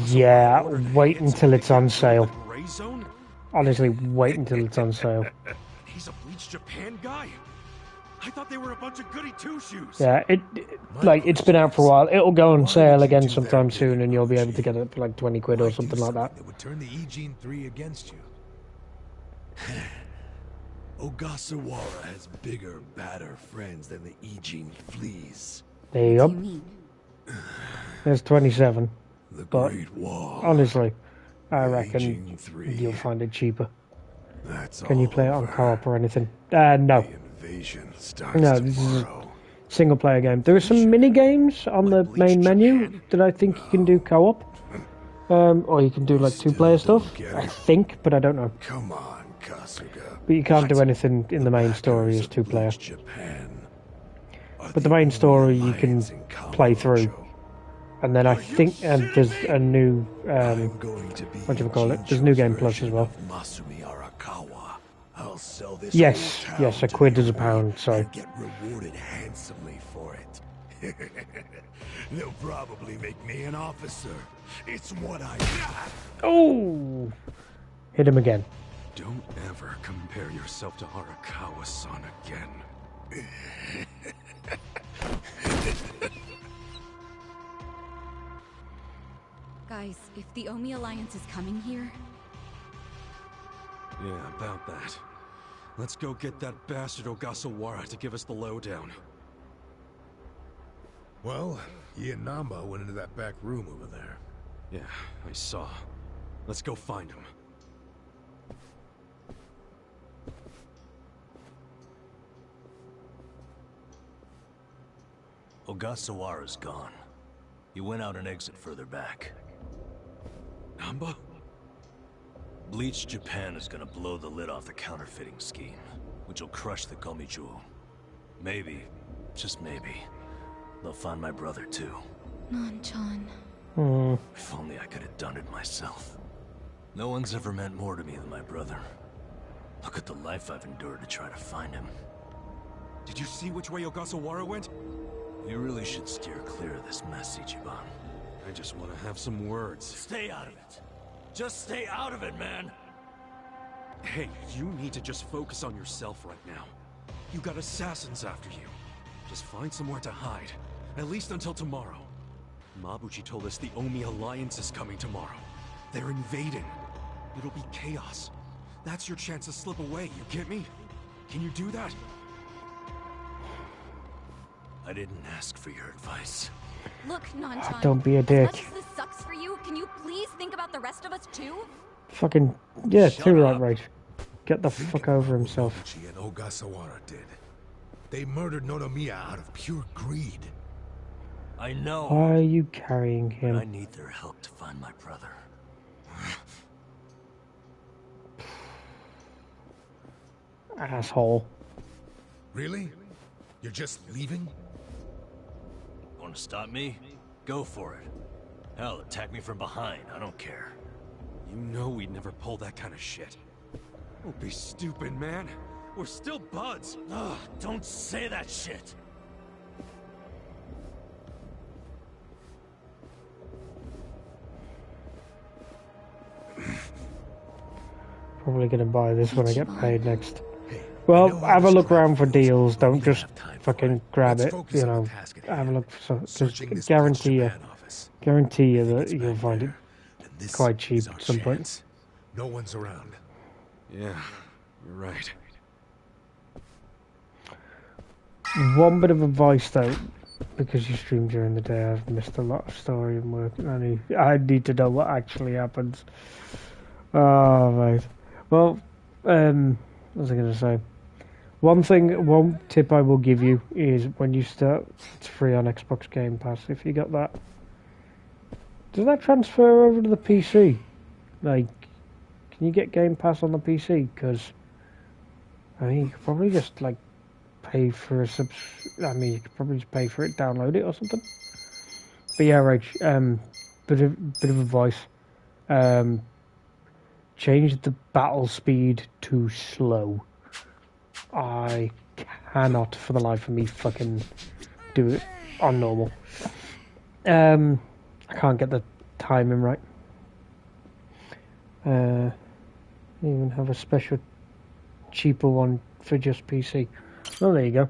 Yeah, wait until it's on sale. Gray Zone? Honestly, wait until it's on sale. He's a Bleach Japan guy? I thought they were a bunch of goody two-shoes. Yeah, it's been out for a while. It'll go on sale again sometime soon, and you'll be able to get it for like 20 quid or something like that. It would turn the Ijin 3 against you. Ogasawara has bigger, badder friends than the Ijin fleas. There you go. There's 27. The But Great Wall. honestly, I reckon you'll find it cheaper. Can you play it on co-op or anything? No. No, this is a single player game. There are some mini games on the main menu that I think you can do co-op. Or you can do like 2-player stuff. I think, but I don't know. Come on, But you can't do anything in the main story as two-player. But the main story you can play through. And then I think there's a new, what do you call it? There's New Game Plus as well. Yes, yes, a quid is a pound, sorry. Get rewarded handsomely for it. They'll probably make me an officer. It's what I got. Oh! Hit him again. Don't ever compare yourself to Arakawa-san again. Guys, if the Omi Alliance is coming here... Yeah, about that. Let's go get that bastard Ogasawara to give us the lowdown. Well, he and Namba went into that back room over there. Yeah, I saw. Let's go find him. Ogasawara's gone. He went out an exit further back. Namba? Bleach Japan is gonna blow the lid off the counterfeiting scheme, which will crush the Geomijul. Maybe, just maybe, they'll find my brother too. Nan-chan. If only I could have done it myself. No one's ever meant more to me than my brother. Look at the life I've endured to try to find him. Did you see which way Ogasawara went? You really should steer clear of this mess, Ichiban. I just want to have some words. Stay out of it. Just stay out of it, man! Hey, you need to just focus on yourself right now. You got assassins after you. Just find somewhere to hide. At least until tomorrow. Mabuchi told us the Omi Alliance is coming tomorrow. They're invading. It'll be chaos. That's your chance to slip away, you get me? Can you do that? I didn't ask for your advice. Look, Nan-chan. Don't be a dick. As much as this sucks for you, can you please think about the rest of us too? Fucking, yeah, too right. Get the fuck over himself. Mabuchi and Ogasawara did. They murdered Nonomiya out of pure greed. I know. Why are you carrying him? I need their help to find my brother. Asshole. Really? You're just leaving? Want to stop me? Go for it. Hell, attack me from behind. I don't care. You know we'd never pull that kind of shit. Don't be stupid, man. We're still buds. Ugh, don't say that shit. Probably gonna buy this when I get paid next. Well, have a look around for deals. Don't just fucking grab it. You know, have a look for just guarantee you that you'll find it quite cheap at some point. No one's around. Yeah, you're right. One bit of advice though, because you stream during the day, I've missed a lot of story and work. I need to know what actually happens. Oh, mate. Well, what was I going to say? One tip I will give you is when you start, it's free on Xbox Game Pass. If you got that, does that transfer over to the PC? Like, can you get Game Pass on the PC? Because I mean, you could probably just like pay for a you could probably just pay for it, download it or something. But yeah, right. Bit of advice. Change the battle speed to slow. I cannot for the life of me fucking do it on normal. I can't get the timing right. I even have a special cheaper one for just PC. Oh, there you go.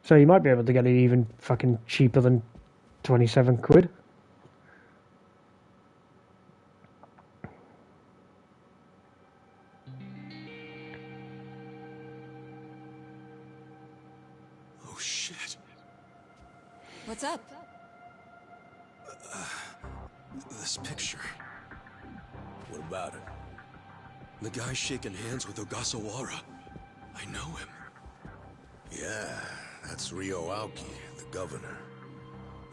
So you might be able to get it even fucking cheaper than 27 quid. Oh shit. What's up? This picture. What about it? The guy shaking hands with Ogasawara. I know him. Yeah, that's Ryo Aoki, the governor.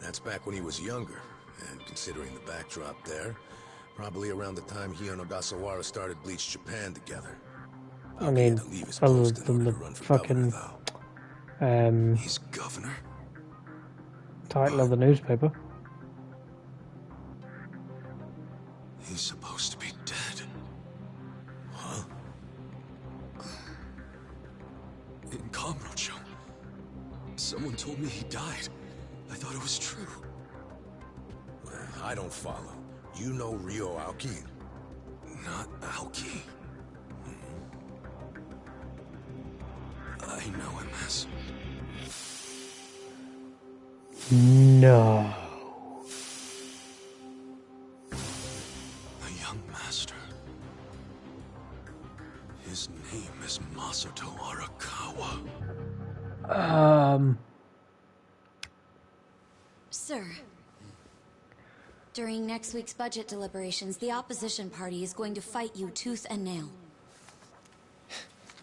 That's back when he was younger, and considering the backdrop there, probably around the time he and Ogasawara started Bleach Japan together. I mean, other than the fucking He's governor. title of the newspaper. He's supposed to be dead. Huh? In Kamurocho, someone told me he died. I thought it was true. I don't follow. You know Ryo Aoki? Not Aoki. I know him as... No. a young master. His name is Masato Arakawa. Sir, during next week's budget deliberations, the opposition party is going to fight you tooth and nail.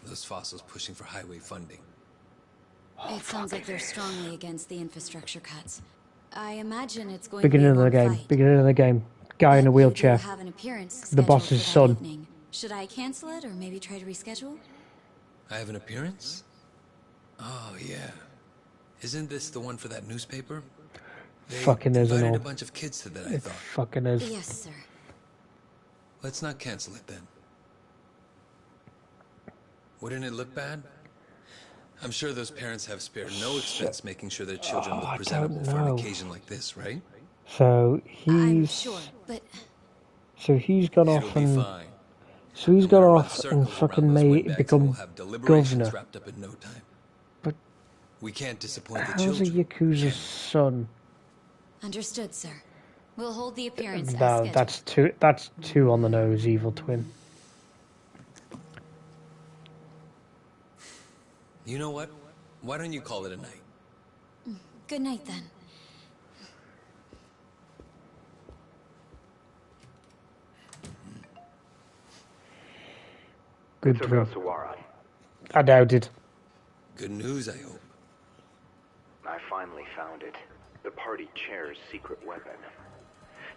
Those fossils pushing for highway funding. It sounds like they're strongly against the infrastructure cuts. I imagine it's going Beginning to of be a the long game. fight. Beginning of the game. Guy in a You do wheelchair. have an appearance The boss's scheduled for that son. evening. Should I cancel it or maybe try to reschedule? I have an appearance? Oh, yeah. Isn't this the one for that newspaper? They Fucking is and invited all. a bunch of kids to that, I It thought. fucking is. Yes, sir. Let's not cancel it then. Wouldn't it look bad? I'm sure those parents have spared no expense making sure their children look presentable for an occasion like this, right? So I'm he's sure, but so he's gone It'll off be and fine. so he's gone off Circles and around fucking those made windbags and become we'll have deliberations governor. wrapped up in no time. But we can't disappoint the how's a children. Yakuza's son? understood, sir. We'll hold the appearance as No, scheduled. that's too on the nose, evil twin. You know what? Why don't you call it a night? Good night, then. Good It's twin. Sawara. I doubt it. Good news, I hope. I finally found it. The party chair's secret weapon.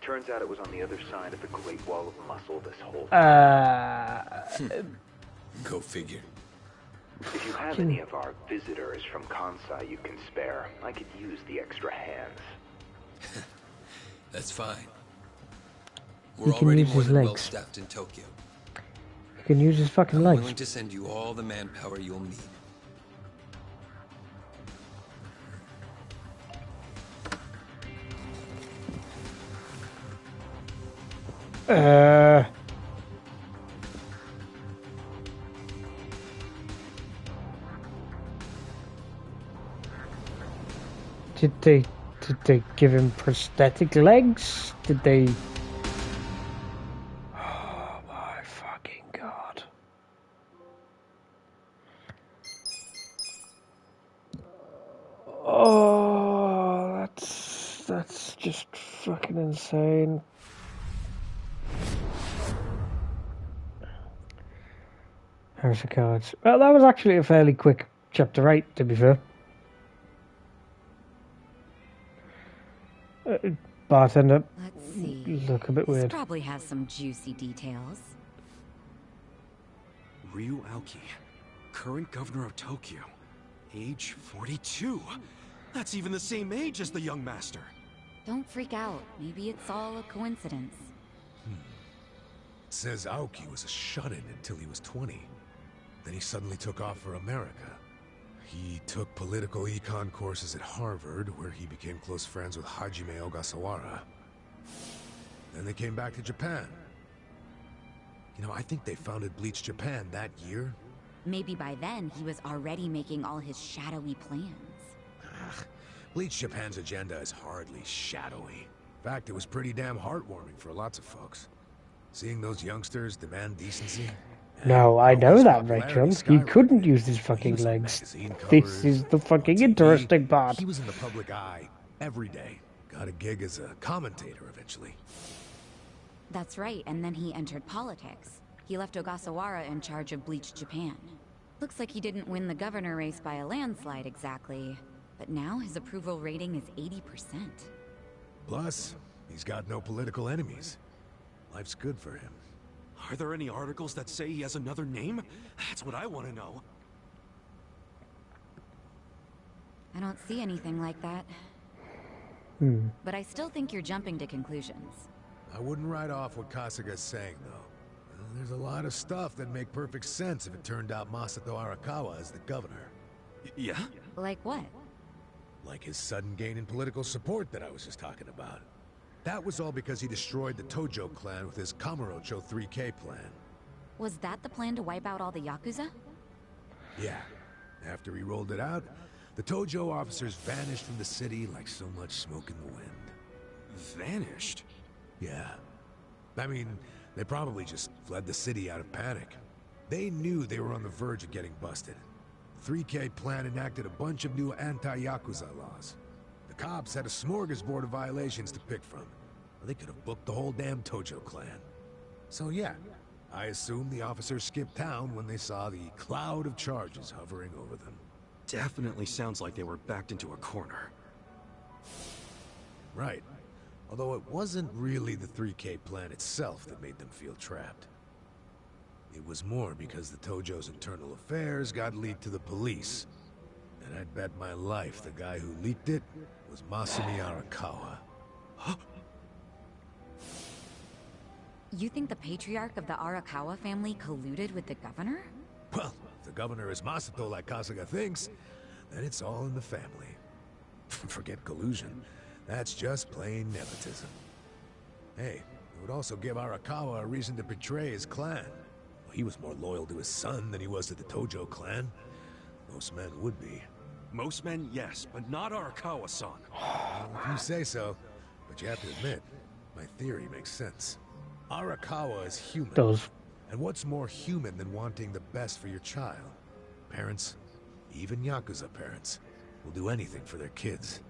Turns out it was on the other side of the Great Wall of Muscle this whole time. Go figure. If you have any of our visitors from Kansai you can spare, I could use the extra hands. That's fine. He We're can already use more his than legs. well-staffed in Tokyo. He can use his fucking I'm legs. willing to send you all the manpower you'll need. Did they give him prosthetic legs? Did they? Oh my fucking god! Oh, that's just fucking insane. There's the cards. Well, that was actually a fairly quick chapter 8, to be fair. Bartender. Let's see. Look a bit This weird. probably has some juicy details. Ryu Aoki, current governor of Tokyo, age 42. That's even the same age as the young master. Don't freak out. Maybe it's all a coincidence. It says Aoki was a shut-in until he was 20. Then he suddenly took off for America. He took political econ courses at Harvard, where he became close friends with Hajime Ogasawara. Then they came back to Japan. You know, I think they founded Bleach Japan that year. Maybe by then he was already making all his shadowy plans. Bleach Japan's agenda is hardly shadowy. In fact, it was pretty damn heartwarming for lots of folks. Seeing those youngsters demand decency. No, I know that, Rachel. He couldn't use his fucking legs. This is the fucking interesting part. He was in the public eye every day. Got a gig as a commentator eventually. That's right, and then he entered politics. He left Ogasawara in charge of Bleach Japan. Looks like he didn't win the governor race by a landslide exactly, but now his approval rating is 80%. Plus, he's got no political enemies. Life's good for him. Are there any articles that say he has another name? That's what I want to know. I don't see anything like that. But I still think you're jumping to conclusions. I wouldn't write off what Kasuga's saying, though. There's a lot of stuff that make perfect sense if it turned out Masato Arakawa is the governor. Yeah? Like what? Like his sudden gain in political support that I was just talking about. That was all because he destroyed the Tojo clan with his Kamurocho 3K plan. Was that the plan to wipe out all the Yakuza? Yeah. After he rolled it out, the Tojo officers vanished from the city like so much smoke in the wind. Vanished? Yeah. I mean, they probably just fled the city out of panic. They knew they were on the verge of getting busted. The 3K plan enacted a bunch of new anti-Yakuza laws. The cops had a smorgasbord of violations to pick from. They could have booked the whole damn Tojo clan. So yeah, I assume the officers skipped town when they saw the cloud of charges hovering over them. Definitely sounds like they were backed into a corner. Right. Although it wasn't really the 3K plan itself that made them feel trapped. It was more because the Tojo's internal affairs got leaked to the police. And I'd bet my life the guy who leaked it was Masumi Arakawa. You think the patriarch of the Arakawa family colluded with the governor? Well, if the governor is Masato like Kasuga thinks, then it's all in the family. Forget collusion. That's just plain nepotism. Hey, it would also give Arakawa a reason to betray his clan. He was more loyal to his son than he was to the Tojo clan. Most men would be. Most men, yes, but not Arakawa-san. Well, if you say so, but you have to admit, my theory makes sense. Arakawa is human. And what's more human than wanting the best for your child? Parents, even Yakuza parents, will do anything for their kids.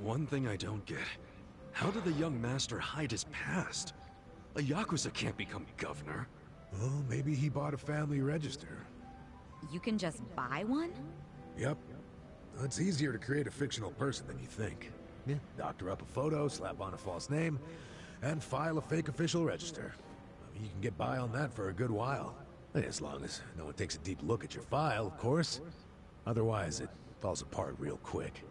One thing I don't get. How did the young master hide his past? A Yakuza can't become governor. Well, maybe he bought a family register. You can just buy one? Yep. It's easier to create a fictional person than you think. Yeah. Doctor up a photo, slap on a false name, and file a fake official register. I mean, you can get by on that for a good while. As long as no one takes a deep look at your file, of course. Otherwise, it falls apart real quick.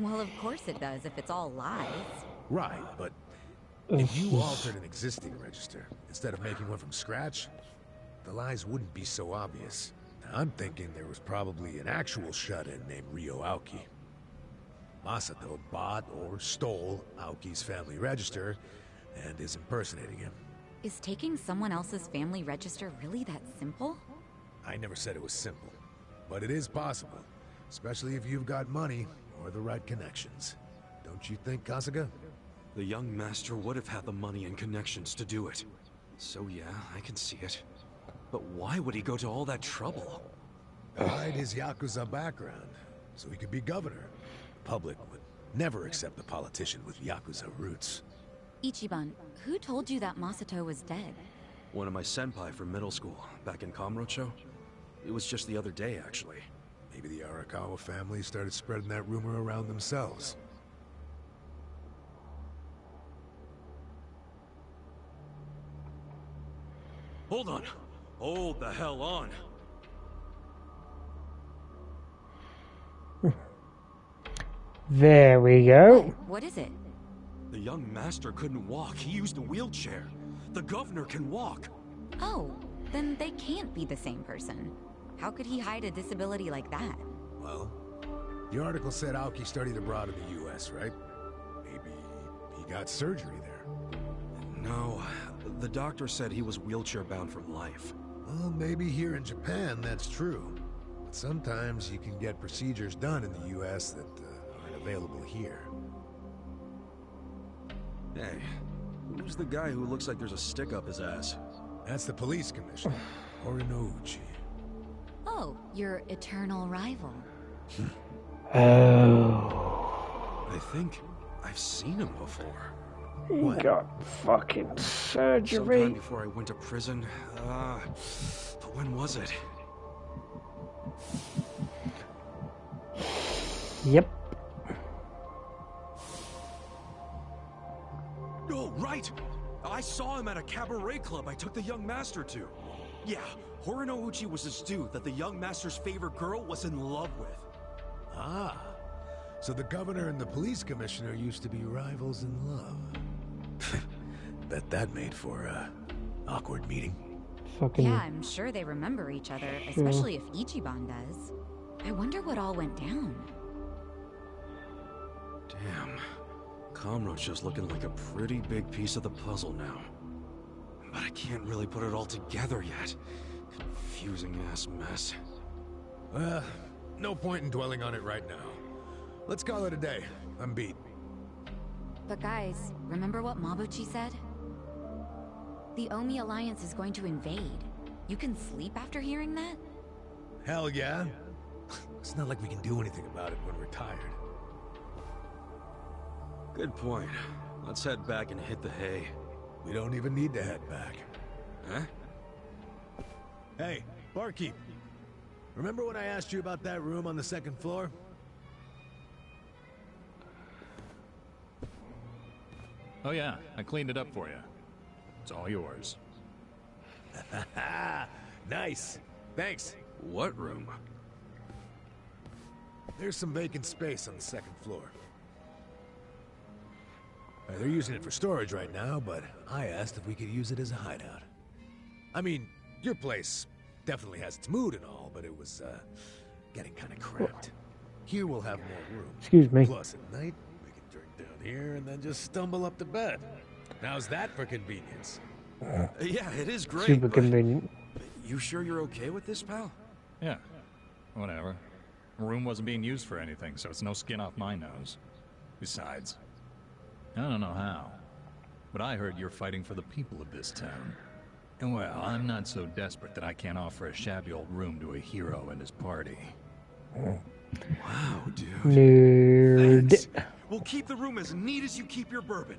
Well, of course it does, if it's all lies. Right, but if you altered an existing register, instead of making one from scratch, the lies wouldn't be so obvious. Now, I'm thinking there was probably an actual shut-in named Ryo Aoki. Masato bought or stole Aoki's family register and is impersonating him. Is taking someone else's family register really that simple? I never said it was simple, but it is possible, especially if you've got money or the right connections. Don't you think, Kasuga? The young master would have had the money and connections to do it. So yeah, I can see it. But why would he go to all that trouble? Hide his Yakuza background, so he could be governor. The public would never accept a politician with Yakuza roots. Ichiban, who told you that Masato was dead? One of my senpai from middle school, back in Kamurocho. It was just the other day, actually. Maybe the Arakawa family started spreading that rumor around themselves. Hold on! Hold the hell on! There we go. What is it? The young master couldn't walk. He used a wheelchair. The governor can walk. Oh, then they can't be the same person. How could he hide a disability like that? Well, the article said Aoki studied abroad in the US, right? Maybe he got surgery there. No, the doctor said he was wheelchair-bound for life. Well, maybe here in Japan that's true. But sometimes you can get procedures done in the US that aren't available here. Hey, who's the guy who looks like there's a stick up his ass? That's the police commissioner, Horinouchi. Oh, your eternal rival. Oh. I think I've seen him before. He got fucking surgery. Sometime before I went to prison. The When was it? Yep. Oh, right! I saw him at a cabaret club I took the young master to. Yeah, Horinouchi was this dude that the young master's favorite girl was in love with. Ah, so the governor and the police commissioner used to be rivals in love. Bet that made for a awkward meeting. Fucking... Yeah, I'm sure they remember each other, especially if Ichiban does. I wonder what all went down. Damn. Kamurocho's looking like a pretty big piece of the puzzle now. But I can't really put it all together yet. Confusing ass mess. Well, no point in dwelling on it right now. Let's call it a day. I'm beat. But guys, remember what Mabuchi said? The Omi Alliance is going to invade. You can sleep after hearing that? Hell yeah. It's not like we can do anything about it when we're tired. Good point. Let's head back and hit the hay. We don't even need to head back. Huh? Hey, barkeep. Remember when I asked you about that room on the second floor? Oh yeah, I cleaned it up for you. It's all yours. Nice. Thanks. What room? There's some vacant space on the second floor. They're using it for storage right now, but I asked if we could use it as a hideout. I mean, your place definitely has its mood and all, but it was, getting kind of cramped. Here we'll have more room. Excuse me. Plus, at night, we can drink down here and then just stumble up to bed. How's that for convenience? Yeah, it is great. Super convenient. You sure you're okay with this, pal? Yeah, whatever. The room wasn't being used for anything, so it's no skin off my nose. Besides, I don't know how, but I heard you're fighting for the people of this town. And well, I'm not so desperate that I can't offer a shabby old room to a hero and his party. Wow, dude. Nerd. Thanks. We'll keep the room as neat as you keep your bourbon.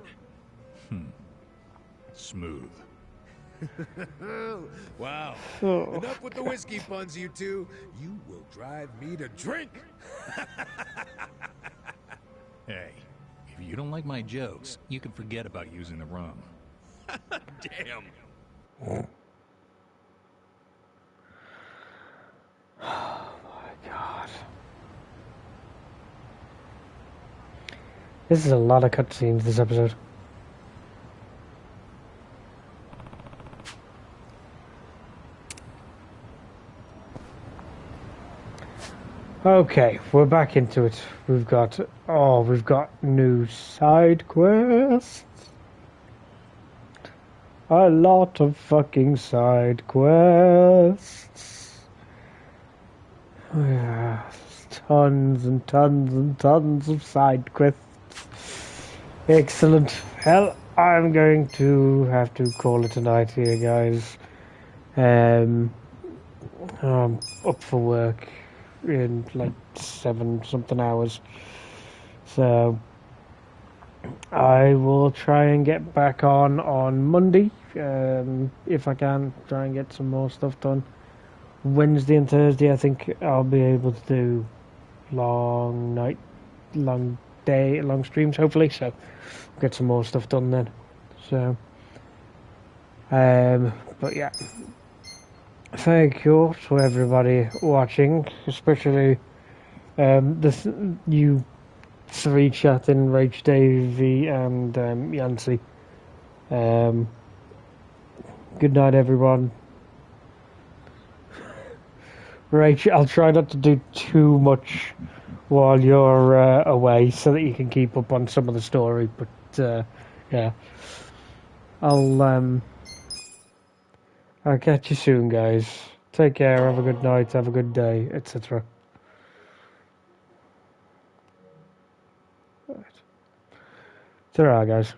Smooth. Wow. Oh. Enough with the whiskey puns, you two. You will drive me to drink. Hey, if you don't like my jokes, you can forget about using the room. Damn. Oh my god. This is a lot of cutscenes this episode. Okay, we're back into it. We've got new side quests. A lot of fucking side quests. Yeah, tons and tons and tons of side quests. Excellent. Hell, I'm going to have to call it a night here, guys. I'm up for work in like 7-something hours. So I will try and get back on Monday. If I can, try and get some more stuff done. Wednesday and Thursday, I think I'll be able to do long streams, hopefully. So get some more stuff done then. So, but yeah. Thank you to everybody watching, especially you three chatting, Rach, Davey, and Yancy. Good night, everyone. Rach, I'll try not to do too much while you're away, so that you can keep up on some of the story. But yeah, I'll catch you soon, guys. Take care, have a good night, have a good day, etc. Right. Ta-ra, guys.